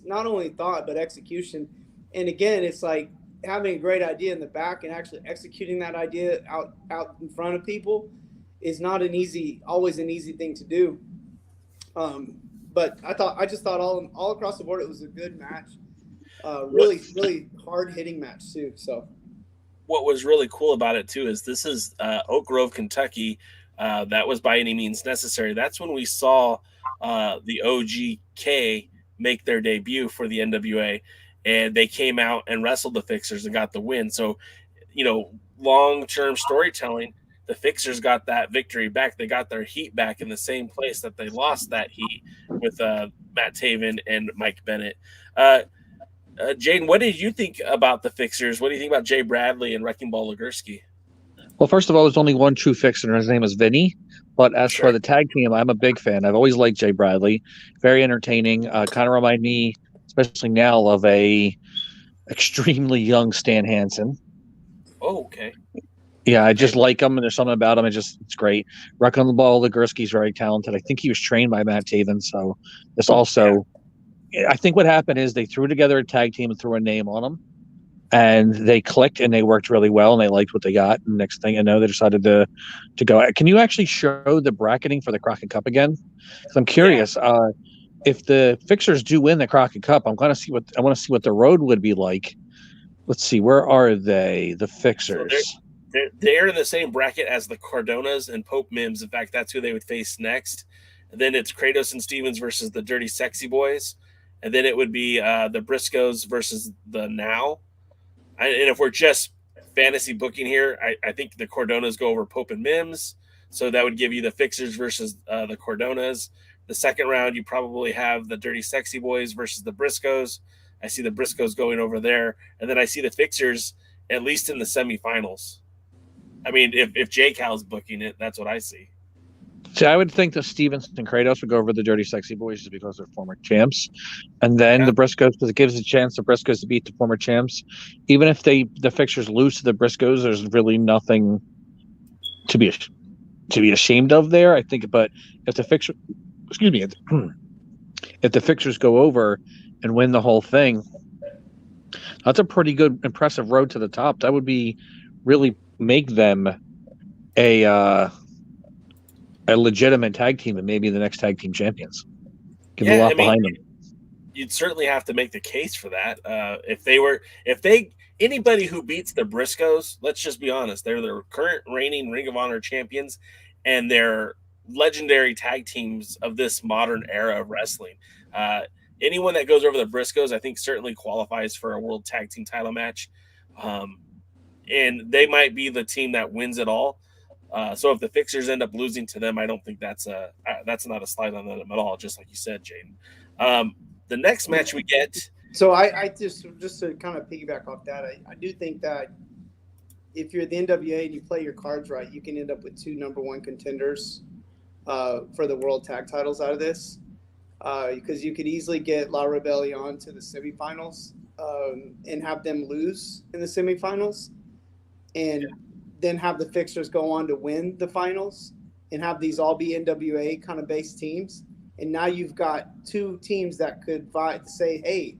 not only thought but execution. And again, it's like having a great idea in the back and actually executing that idea out in front of people is not always an easy thing to do. But I just thought all across the board it was a good match. Really, really hard hitting match too. So what was really cool about it too is this is Oak Grove, Kentucky. That was By Any Means Necessary. That's when we saw the OGK make their debut for the NWA, and they came out and wrestled the Fixers and got the win. So, you know, long-term storytelling, the Fixers got that victory back. They got their heat back in the same place that they lost that heat with Matt Taven and Mike Bennett. Jaden, what did you think about the Fixers? What do you think about Jay Bradley and Wrecking Ball Legursky? Well, first of all, there's only one true Fixer, and his name is Vinny. But as for the tag team, I'm a big fan. I've always liked Jay Bradley. Very entertaining. Kind of remind me, especially now, of a extremely young Stan Hansen. Oh, okay. Yeah, I just like him, and there's something about him. It's great. Wrecking Ball Legursky's very talented. I think he was trained by Matt Taven, so this also. I think what happened is they threw together a tag team and threw a name on them, and they clicked and they worked really well, and they liked what they got. And next thing I know, they decided to go. Can you actually show the bracketing for the Crockett Cup again? Because I'm curious. Yeah. If the Fixers do win the Crockett Cup, I want to see what the road would be like. Let's see, where are they? The Fixers. So they're in the same bracket as the Cardonas and Pope Mims. In fact, that's who they would face next. And then it's Kratos and Stevens versus the Dirty Sexy Boys. And then it would be the Briscoes versus the Now. And if we're just fantasy booking here, I think the Cardonas go over Pope and Mims. So that would give you the Fixers versus the Cardonas. The second round, you probably have the Dirty Sexy Boys versus the Briscoes. I see the Briscoes going over there. And then I see the Fixers at least in the semifinals. I mean, if J Cal's booking it, that's what I see. See, I would think that Stevens and Kratos would go over the Dirty Sexy Boys just because they're former champs. And then the Briscoes, because it gives a chance the Briscoes to beat the former champs. Even if the Fixers lose to the Briscoes, there's really nothing to be be ashamed of there. I think, but if the fixture, excuse me, if the fixers go over and win the whole thing, that's a pretty good, impressive road to the top. That would be really make them a legitimate tag team and maybe the next tag team champions. Give a lot behind them. You'd certainly have to make the case for that. Anybody who beats the Briscoes, let's just be honest, they're the current reigning Ring of Honor champions, and they're legendary tag teams of this modern era of wrestling. Anyone that goes over the Briscoes, I think, certainly qualifies for a world tag team title match. And they might be the team that wins it all. So if the fixers end up losing to them, I don't think that's not a slide on them at all, just like you said, Jaden. The next match we get. So I just to kind of piggyback off that, I do think that if you're the NWA and you play your cards right, you can end up with 2 number 1 contenders for the world tag titles out of this. Because you could easily get La Rebellion to the semifinals and have them lose in the semifinals, and then have the fixers go on to win the finals and have these all be NWA kind of based teams. And now you've got 2 teams that could say, hey,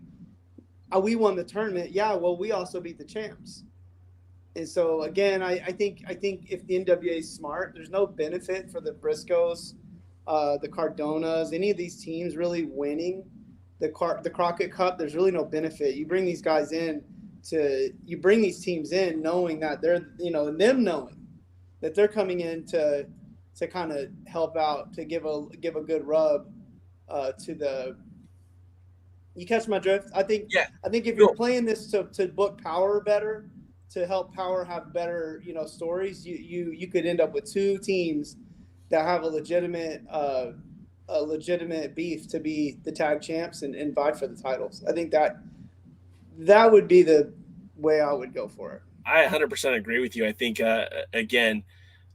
we won the tournament. Yeah, well, we also beat the champs. And so, again, I think if the NWA is smart, there's no benefit for the Briscoes, the Cardonas, any of these teams really winning the Crockett Cup. There's really no benefit. You bring these guys in you bring these teams in knowing that they're, them knowing that they're coming in to kind of help out, to give a good rub to the. You catch my drift? I think if you're playing this to book Power better, to help Power have better, stories, you could end up with 2 teams that have a legitimate beef to be the tag champs and vie for the titles. I think that would be the way I would go for it. I 100% agree with you. I think, again,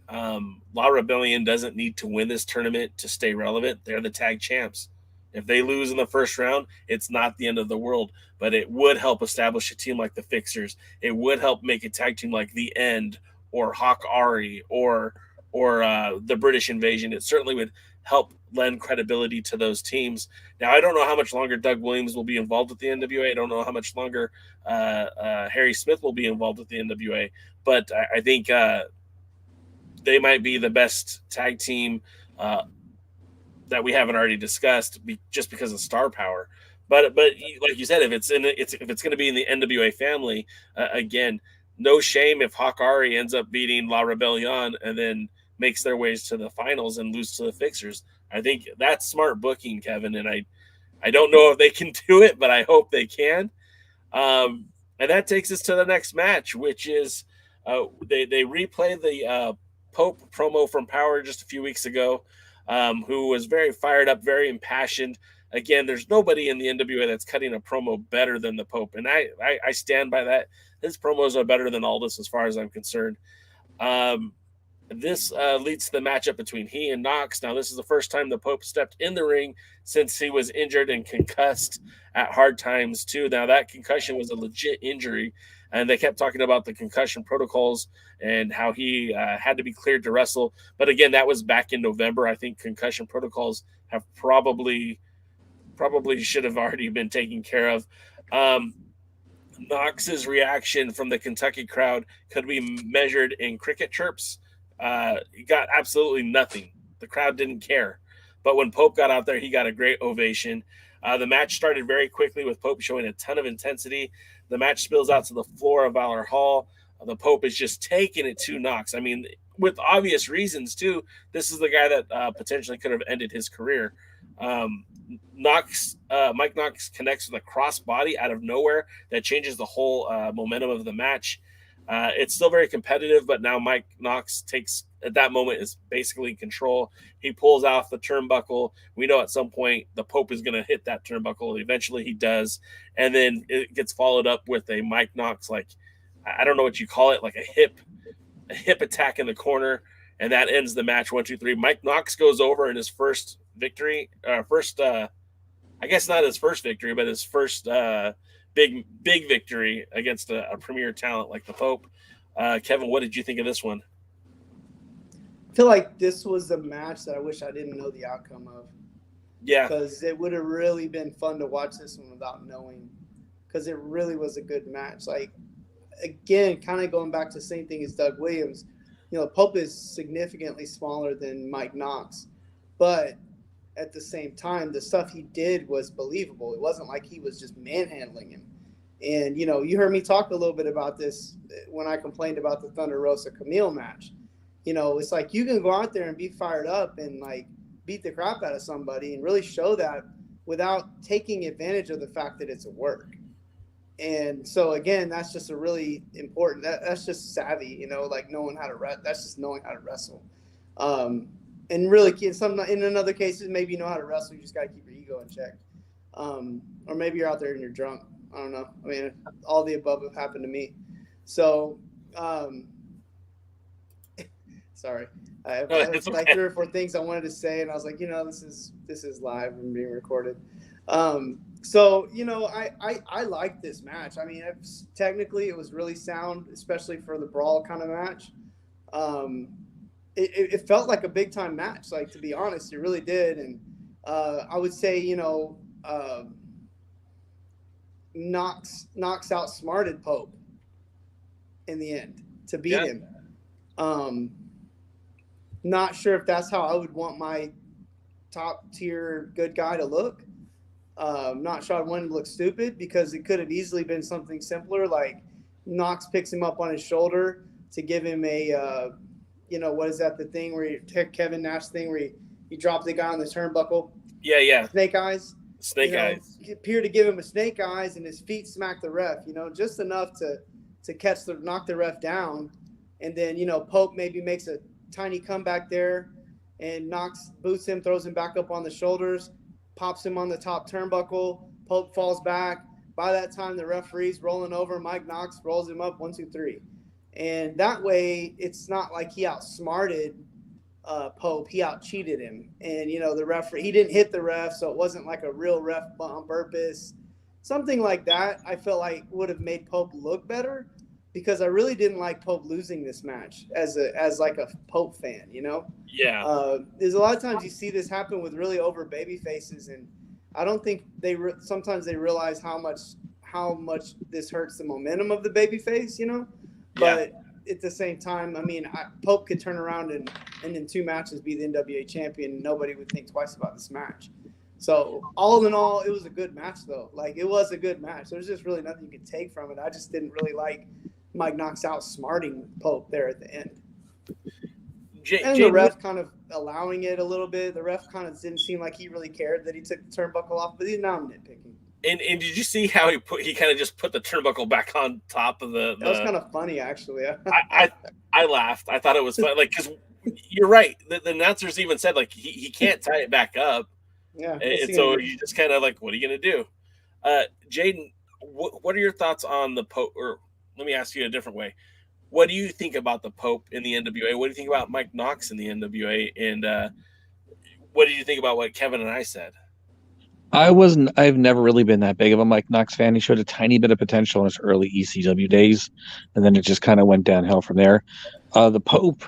La Rebellion doesn't need to win this tournament to stay relevant. They're the tag champs. If they lose in the first round, it's not the end of the world, but it would help establish a team like the Fixers. It would help make a tag team like The End or Hawk Ari or the British Invasion. It certainly would help lend credibility to those teams. Now, I don't know how much longer Doug Williams will be involved with the NWA. I don't know how much longer Harry Smith will be involved with the NWA, but I think they might be the best tag team that we haven't already discussed, just because of star power. But like you said, if it's going to be in the NWA family, again, no shame if Hawk Ari ends up beating La Rebellion and then makes their ways to the finals and lose to the Fixers. I think that's smart booking, Kevin, and I don't know if they can do it, but I hope they can. And that takes us to the next match, which is they replayed the Pope promo from Power just a few weeks ago, who was very fired up, very impassioned. Again, there's nobody in the NWA that's cutting a promo better than the Pope, and I stand by that. His promos are better than Aldis as far as I'm concerned. This leads to the matchup between he and Knox. Now, this is the first time the Pope stepped in the ring since he was injured and concussed at Hard Times 2. Now, that concussion was a legit injury, and they kept talking about the concussion protocols and how he had to be cleared to wrestle. But again, that was back in November. I think concussion protocols have probably should have already been taken care of. Knox's reaction from the Kentucky crowd could be measured in cricket chirps. He got absolutely nothing. The crowd didn't care. But when Pope got out there, he got a great ovation. The match started very quickly with Pope showing a ton of intensity. The match spills out to the floor of Valor Hall. The Pope is just taking it to Knox. I mean, with obvious reasons, too. This is the guy that potentially could have ended his career. Mike Knox connects with a crossbody out of nowhere that changes the whole momentum of the match. It's still very competitive, but now Mike Knox takes, at that moment, is basically control. He pulls off the turnbuckle. We know at some point the Pope is going to hit that turnbuckle. Eventually he does. And then it gets followed up with a Mike Knox, like, I don't know what you call it, like a hip attack in the corner. And that ends the match 1-2-3. Mike Knox goes over in his first victory, I guess not his first victory, but his first big victory against a premier talent like the Pope. Kevin, what did you think of this one? feel like this was the match that I wish I didn't know the outcome of. Yeah. Because it would have really been fun to watch this one without knowing. Because it really was a good match. Like, again, kind of going back to the same thing as Doug Williams. Pope is significantly smaller than Mike Knox. But at the same time, the stuff he did was believable. It wasn't like he was just manhandling him. And, you heard me talk a little bit about this when I complained about the Thunder Rosa Kamille match. It's like you can go out there and be fired up and, like, beat the crap out of somebody and really show that without taking advantage of the fact that it's a work. And so, again, that's just a really important – that's just savvy, like knowing how to – that's just knowing how to wrestle. And really, in other cases, maybe you know how to wrestle. You just got to keep your ego in check. Or maybe you're out there and you're drunk. I don't know. I mean, all the above have happened to me. So, sorry. I have like 3 or 4 things I wanted to say, and I was like, this is live and being recorded. So, I like this match. I mean, technically, it was really sound, especially for the brawl kind of match. It felt like a big time match, like, to be honest, it really did. And I would say, Knox outsmarted Pope in the end to beat him. Not sure if that's how I would want my top tier good guy to look. Not sure I'd want him to look stupid, because it could have easily been something simpler, like Knox picks him up on his shoulder to give him a what is that, the thing where Kevin Nash thing where he dropped the guy on the turnbuckle? Yeah. Snake eyes. Eyes. He appeared to give him a snake eyes, and his feet smacked the ref, just enough to knock the ref down. And then, Pope maybe makes a tiny comeback there, and Knox boots him, throws him back up on the shoulders, pops him on the top turnbuckle. Pope falls back. By that time, the referee's rolling over. Mike Knox rolls him up 1, 2, 3. And that way, it's not like he outsmarted Pope. He out-cheated him. And, the referee, he didn't hit the ref, so it wasn't like a real ref on purpose. Something like that, I felt like would have made Pope look better, because I really didn't like Pope losing this match as like a Pope fan, Yeah. There's a lot of times you see this happen with really over baby faces, and I don't think sometimes they realize how much this hurts the momentum of the baby face, But at the same time, I mean, Pope could turn around and in 2 matches be the NWA champion, and nobody would think twice about this match. So all in all, it was a good match, though. Like, it was a good match. There's just really nothing you could take from it. I just didn't really like Mike Knox outsmarting Pope there at the end. The ref kind of allowing it a little bit. The ref kind of didn't seem like he really cared that he took the turnbuckle off, but now I'm nitpicking. And did you see how he kind of just put the turnbuckle back on top of the That was kind of funny, actually. I laughed. I thought it was funny, like, because you're right. The announcers even said, like, he can't tie it back up. Yeah. And so you just kind of like, what are you going to do? Jaden, what are your thoughts on the Pope? Or let me ask you a different way. What do you think about the Pope in the NWA? What do you think about Mike Knox in the NWA? And what did you think about what Kevin and I said? I've never really been that big of a Mike Knox fan. He showed a tiny bit of potential in his early ECW days, and then it just kind of went downhill from there. The Pope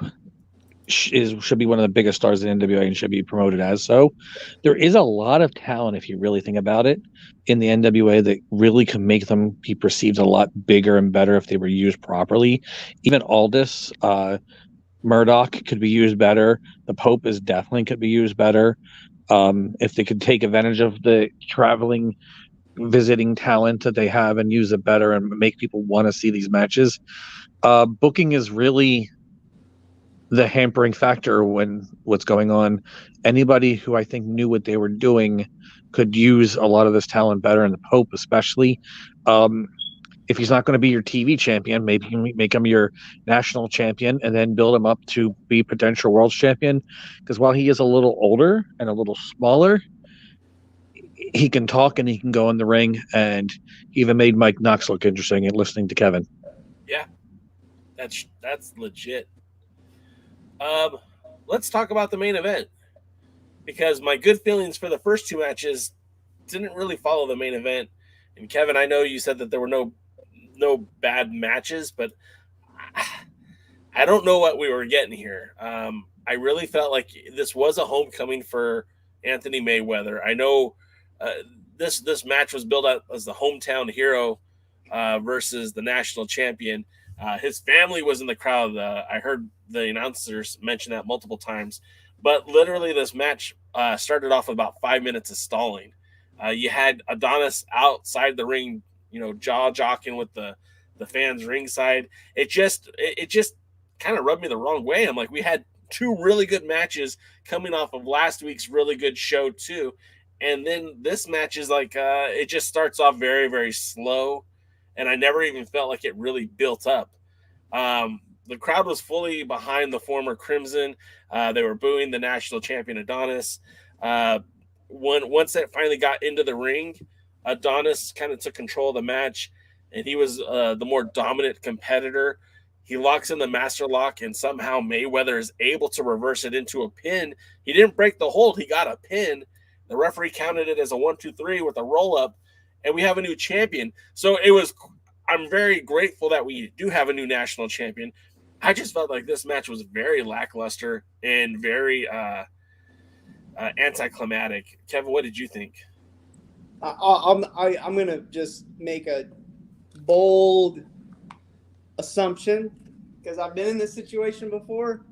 should be one of the biggest stars in NWA and should be promoted as so. There is a lot of talent, if you really think about it, in the NWA that really could make them be perceived a lot bigger and better if they were used properly. Even Aldis, Murdoch could be used better. The Pope definitely could be used better. If they could take advantage of the traveling, visiting talent that they have and use it better and make people want to see these matches. Booking is really the hampering factor when what's going on. Anybody who I think knew what they were doing could use a lot of this talent better, and the Pope especially. If he's not going to be your TV champion, maybe you make him your national champion and then build him up to be potential world champion. Because while he is a little older and a little smaller, he can talk and he can go in the ring, and he even made Mike Knox look interesting and listening to Kevin. Yeah, that's legit. Let's talk about the main event, because my good feelings for the first 2 matches didn't really follow the main event. And Kevin, I know you said that there were no bad matches, but I don't know what we were getting here. I really felt like this was a homecoming for Anthony Mayweather. I know this match was billed out as the hometown hero versus the national champion. His family was in the crowd. I heard the announcers mention that multiple times. But literally, this match started off with about 5 minutes of stalling. You had Adonis outside the ring, jaw jocking with the fans ringside. It just kind of rubbed me the wrong way. I'm like, we had two really good matches coming off of last week's really good show too, and then this match is like it just starts off very, very slow, and I never even felt like it really built up. The crowd was fully behind the former Crimson. They were booing the national champion Adonis. Once it finally got into the ring, Adonis kind of took control of the match, and he was the more dominant competitor. He locks in the master lock, and somehow Mayweather is able to reverse it into a pin. He didn't break the hold. He got a pin. The referee counted it as a 1-2-3 with a roll-up, and we have a new champion. So I'm very grateful that we do have a new national champion. I just felt like this match was very lackluster and very anticlimactic. Kevin, what did you think? I'm going to just make a bold assumption, because I've been in this situation before,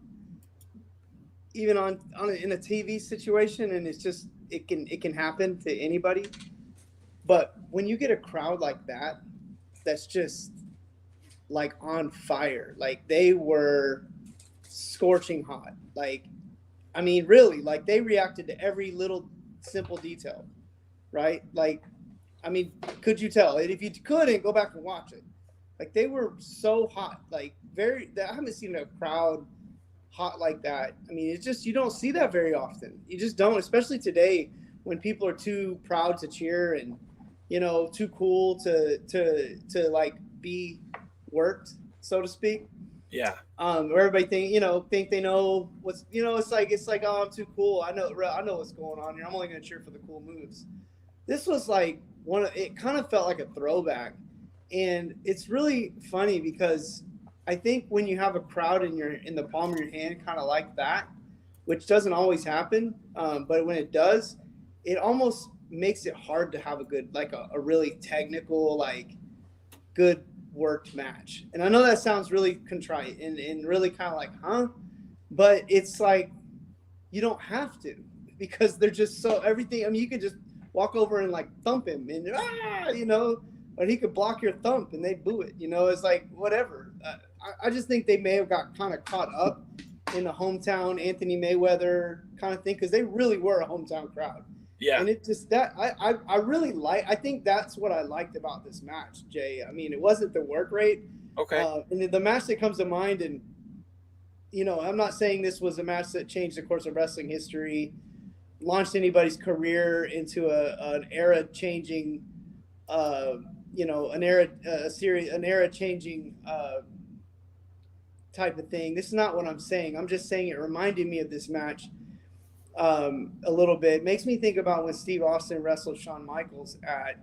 even in a TV situation, and it's just it can happen to anybody. But when you get a crowd like that, that's just like on fire, like they were scorching hot. Like, I mean, really, like they reacted to every little simple detail, right? Like, I mean, could you tell? And if you couldn't, go back and watch it. Like, they were so hot, like I haven't seen a crowd hot like that. I mean, it's just, you don't see that very often. You just don't, especially today when people are too proud to cheer and, too cool to like be worked, so to speak. Yeah. Where everybody think they know what's, it's like, oh, I'm too cool. I know what's going on here. I'm only going to cheer for the cool moves. This was like it kind of felt like a throwback. And it's really funny because I think when you have a crowd in the palm of your hand, kind of like that, which doesn't always happen, but when it does, it almost makes it hard to have a good, like a really technical, like good worked match. And I know that sounds really contrite and really kind of like, huh? But it's like, you don't have to, because they're just so everything. I mean, you could just walk over and like thump him and, or he could block your thump and they'd boo it. It's like, whatever. I just think they may have got kind of caught up in the hometown Anthony Mayweather kind of thing, because they really were a hometown crowd. Yeah. And it just, that I really I think that's what I liked about this match, Jay. I mean, it wasn't the work rate. Okay. And the match that comes to mind, and, I'm not saying this was a match that changed the course of wrestling history, launched anybody's career into an era-changing an era-changing type of thing. This is not what I'm saying. I'm just saying it reminded me of this match a little bit. It makes me think about when Steve Austin wrestled Shawn Michaels at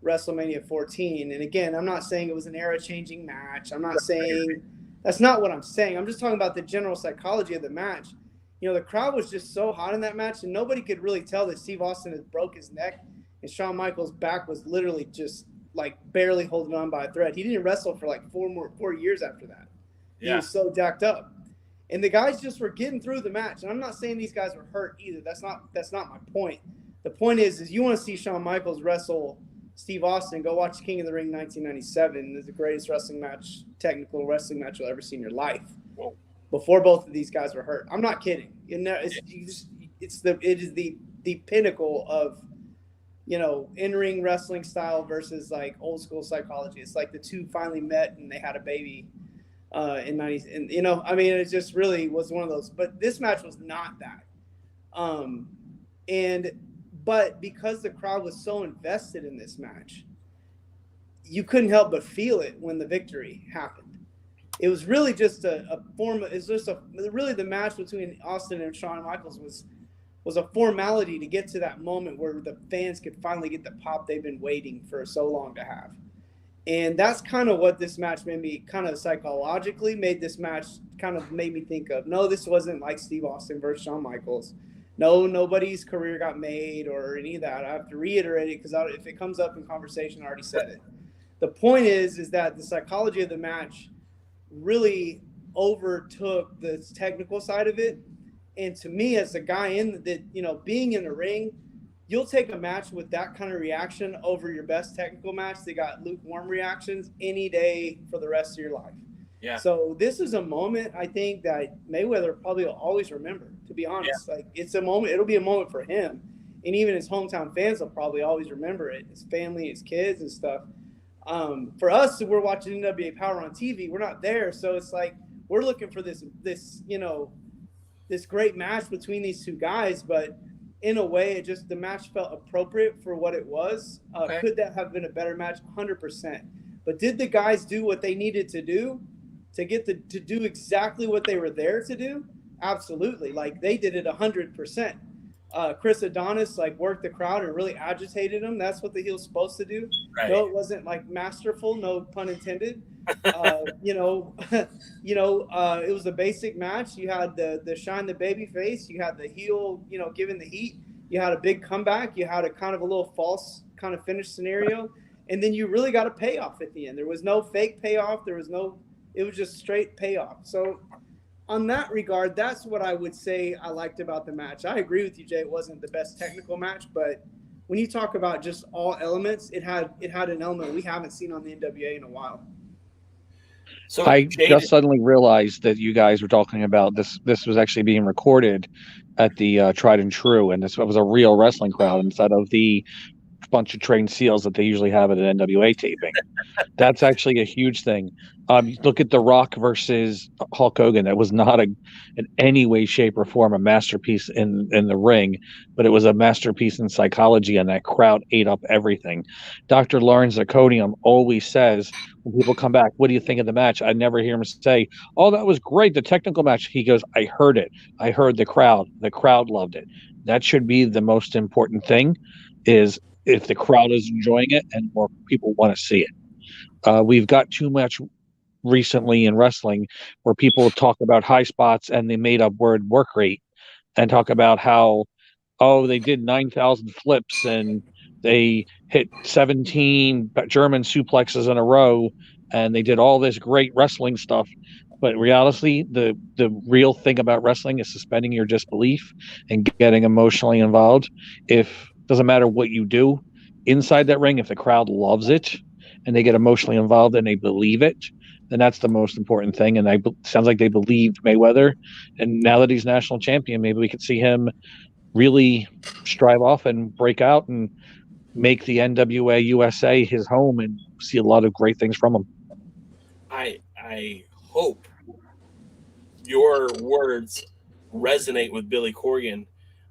WrestleMania 14. And again, I'm not saying it was an era-changing match. I'm not saying that's not what I'm saying. I'm just talking about the general psychology of the match. The crowd was just so hot in that match, and nobody could really tell that Steve Austin had broke his neck, and Shawn Michaels' back was literally just like barely holding on by a thread. He didn't wrestle for like 4 years after that. He was so jacked up. And the guys just were getting through the match. And I'm not saying these guys were hurt either. That's not my point. The point is you want to see Shawn Michaels wrestle Steve Austin, go watch King of the Ring 1997. It's the greatest technical wrestling match you'll ever see in your life. Whoa. Before both of these guys were hurt. I'm not kidding. It is the pinnacle of, in-ring wrestling style versus like old school psychology. It's like the two finally met and they had a baby in 90s. And, it just really was one of those. But this match was not that. But because the crowd was so invested in this match, you couldn't help but feel it when the victory happened. It was really just really the match between Austin and Shawn Michaels was a formality to get to that moment where the fans could finally get the pop they've been waiting for so long to have. And that's kind of what this match made me kind of psychologically made this match kind of made me think of. No, this wasn't like Steve Austin versus Shawn Michaels. No, nobody's career got made or any of that. I have to reiterate it because if it comes up in conversation, I already said it. The point is that the psychology of the match really overtook the technical side of it. And to me, as a guy being in the ring, you'll take a match with that kind of reaction over your best technical match. They got lukewarm reactions any day for the rest of your life. Yeah. So this is a moment I think that Mayweather probably will always remember, to be honest. Like it's a moment, it'll be a moment for him. And even his hometown fans will probably always remember it, his family, his kids and stuff. For us, we're watching NWA Power on TV. We're not there. So it's like, we're looking for this great match between these two guys, but in a way, the match felt appropriate for what it was. Could that have been a better match? 100%. But did the guys do what they needed to do to do exactly what they were there to do? Absolutely. Like they did it 100%. Chris Adonis worked the crowd and really agitated him. That's what the heel's supposed to do. Right. No, it wasn't masterful. No pun intended. It was a basic match. You had the shine the baby face. You had the heel, giving the heat. You had a big comeback. You had a kind of a little false kind of finish scenario. And then you really got a payoff at the end. There was no fake payoff. It was just straight payoff. So on that regard, that's what I would say I liked about the match. I agree with you, Jay. It wasn't the best technical match, but when you talk about just all elements, it had an element we haven't seen on the NWA in a while. So I just suddenly realized that you guys were talking about this. This was actually being recorded at the Tried and True, and this was a real wrestling crowd instead of the bunch of trained seals that they usually have at an NWA taping. That's actually a huge thing. Look at The Rock versus Hulk Hogan. That was not in any way, shape, or form a masterpiece in the ring, but it was a masterpiece in psychology, and that crowd ate up everything. Dr. Lawrence Zirconium always says, when people come back, what do you think of the match? I never hear him say, oh, that was great, the technical match. He goes, I heard it. I heard the crowd. The crowd loved it. That should be the most important thing, is if the crowd is enjoying it and more people want to see it. We've got too much recently in wrestling where people talk about high spots and they made up word work rate and talk about how, they did 9,000 flips and they hit 17 German suplexes in a row and they did all this great wrestling stuff. But reality, the real thing about wrestling is suspending your disbelief and getting emotionally involved. Doesn't matter what you do inside that ring, if the crowd loves it and they get emotionally involved and they believe it, then that's the most important thing. And sounds like they believed Mayweather. And now that he's national champion, maybe we could see him really strive off and break out and make the NWA USA his home and see a lot of great things from him. I hope your words resonate with Billy Corgan,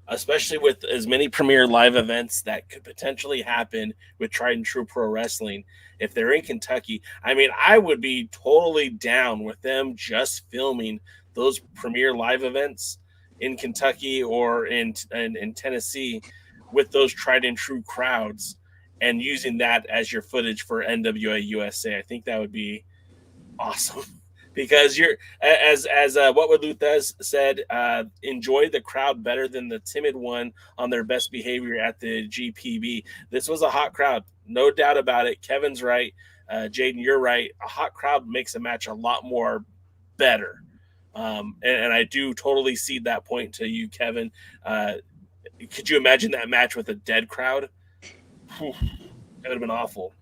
especially with as many premier live events that could potentially happen with Tried and True Pro Wrestling. If they're in Kentucky, I mean, I would be totally down with them just filming those premier live events in Kentucky or in Tennessee with those Tried and True crowds and using that as your footage for NWA USA. I think that would be awesome. Because you're, as what would Luthez said, enjoy the crowd better than the timid one on their best behavior at the GPB. This was a hot crowd, no doubt about it. Kevin's right. Jaden, you're right. A hot crowd makes a match a lot more better. And I do totally see that point to you, Kevin. Could you imagine that match with a dead crowd? That would have been awful.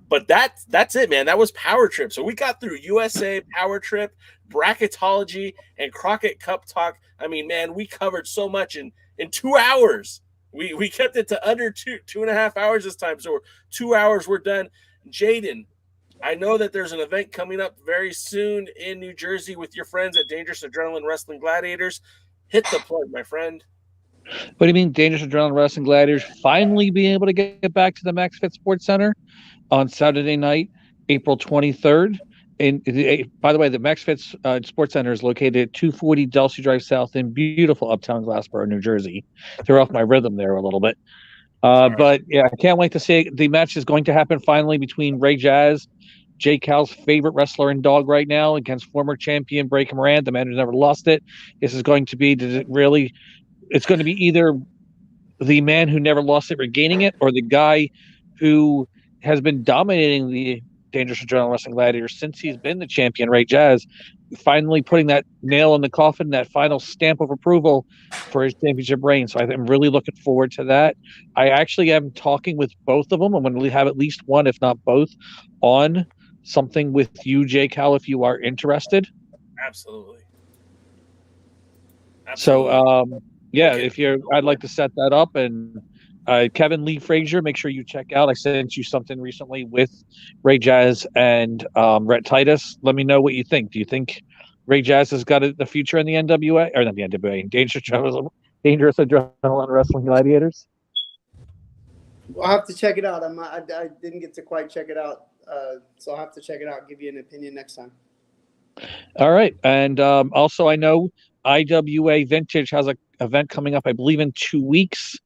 But that's it, man. That was Power Trip. So we got through USA, Power Trip, bracketology, and Crockett Cup talk. I mean, man, we covered so much in 2 hours. We kept it to under 2.5 hours this time. So 2 hours, we're done. Jaden, I know that there's an event coming up very soon in New Jersey with your friends at Dangerous Adrenaline Wrestling Gladiators. Hit the plug, my friend. What do you mean, Dangerous Adrenaline Wrestling Gladiators finally being able to get back to the Max Fit Sports Center on Saturday night, April 23rd? And by the way, the Max Fit Sports Center is located at 240 Delsey Drive South in beautiful uptown Glassboro, New Jersey. Threw off my rhythm there a little bit. But yeah, I can't wait to see the match is going to happen finally between Ray Jazz, Jay Cal's favorite wrestler in Dog right now, against former champion Bray Moran, the man who's never lost it. This is going to be it's going to be either the man who never lost it regaining it, or the guy who has been dominating the Dangerous Adrenaline Wrestling Gladiators since he's been the champion, Ray Jazz, finally putting that nail in the coffin, that final stamp of approval for his championship reign. So I'm really looking forward to that. I actually am talking with both of them. I'm going to have at least one, if not both, on something with you, Jay Cal, if you are interested. Absolutely. So, I'd like to set that up. And Kevin Lee Frazier, make sure you check out. I sent you something recently with Ray Jazz and Rhett Titus. Let me know what you think. Do you think Ray Jazz has got the future in the NWA, or not the NWA, Dangerous Adrenaline Wrestling Gladiators? I'll have to check it out. I didn't get to quite check it out, so I'll have to check it out. Give you an opinion next time. All right, and also I know IWA Vintage has an event coming up, I believe, in 2 weeks.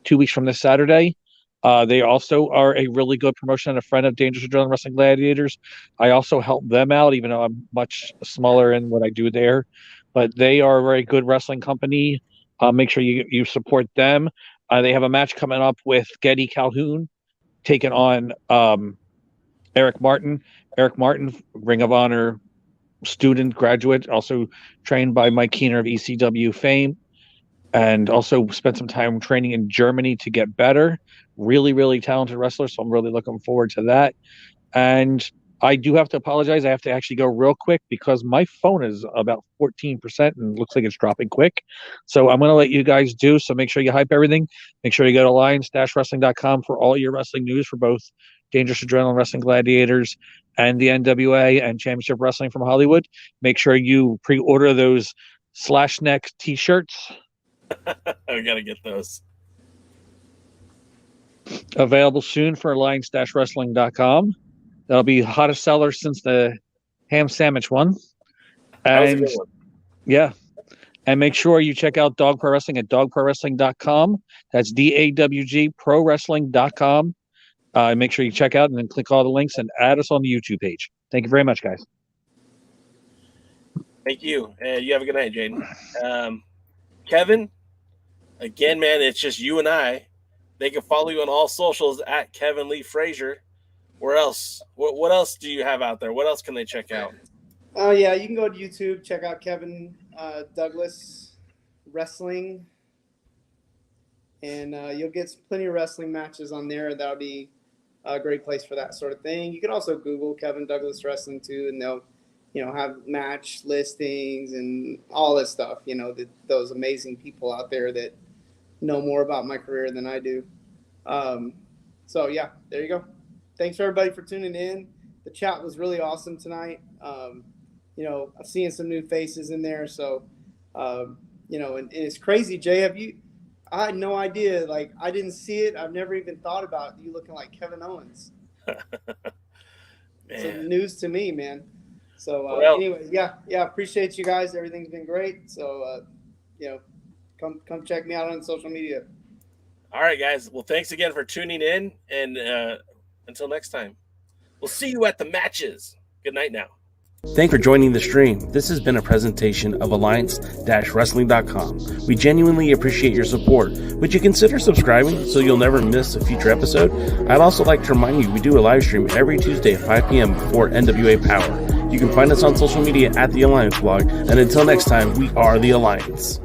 2 weeks from this Saturday. They also are a really good promotion and a friend of Dangerous Adrenaline Wrestling Gladiators. I also help them out, even though I'm much smaller in what I do there. But they are a very good wrestling company. Make sure you support them. They have a match coming up with Geddy Calhoun taking on Eric Martin. Eric Martin, Ring of Honor student, graduate, also trained by Mike Keener of ECW fame. And also spent some time training in Germany to get better. Really, really talented wrestler. So I'm really looking forward to that. And I do have to apologize. I have to actually go real quick because my phone is about 14% and looks like it's dropping quick. So I'm going to let you guys do. So make sure you hype everything. Make sure you go to alliance-wrestling.com for all your wrestling news for both Dangerous Adrenaline Wrestling Gladiators and the NWA and Championship Wrestling from Hollywood. Make sure you pre-order those slash neck t-shirts. I gotta get those. Available soon for alliance-wrestling.com. That'll be hottest seller since the ham sandwich one. And yeah. And make sure you check out Dog Pro Wrestling at dogprowrestling.com. That's DAWG prowrestling.com. Make sure you check out and then click all the links and add us on the YouTube page. Thank you very much, guys. Thank you. You have a good night, Jaden. Kevin, again, man, it's just you and I. They can follow you on all socials at Kevin Lee Frazier. Where else? What else do you have out there? What else can they check out? Yeah, you can go to YouTube, check out Kevin Douglas Wrestling, and you'll get plenty of wrestling matches on there. That'll be a great place for that sort of thing. You can also Google Kevin Douglas Wrestling too, and they'll have match listings and all this stuff. Those amazing people out there that know more about my career than I do. So yeah, there you go. Thanks everybody for tuning in. The chat was really awesome tonight. I'm seeing some new faces in there. So, and it's crazy, Jay. I had no idea. Like, I didn't see it. I've never even thought about you looking like Kevin Owens. It's news to me, man. So anyway, yeah, appreciate you guys. Everything's been great. So, come check me out on social media. All right, guys. Well, thanks again for tuning in, and until next time, we'll see you at the matches. Good night now. Thanks for joining the stream. This has been a presentation of alliance-wrestling.com. We genuinely appreciate your support. Would you consider subscribing so you'll never miss a future episode? I'd also like to remind you we do a live stream every Tuesday at 5 p.m. before NWA Power. You can find us on social media at The Alliance Blog. And until next time, we are The Alliance.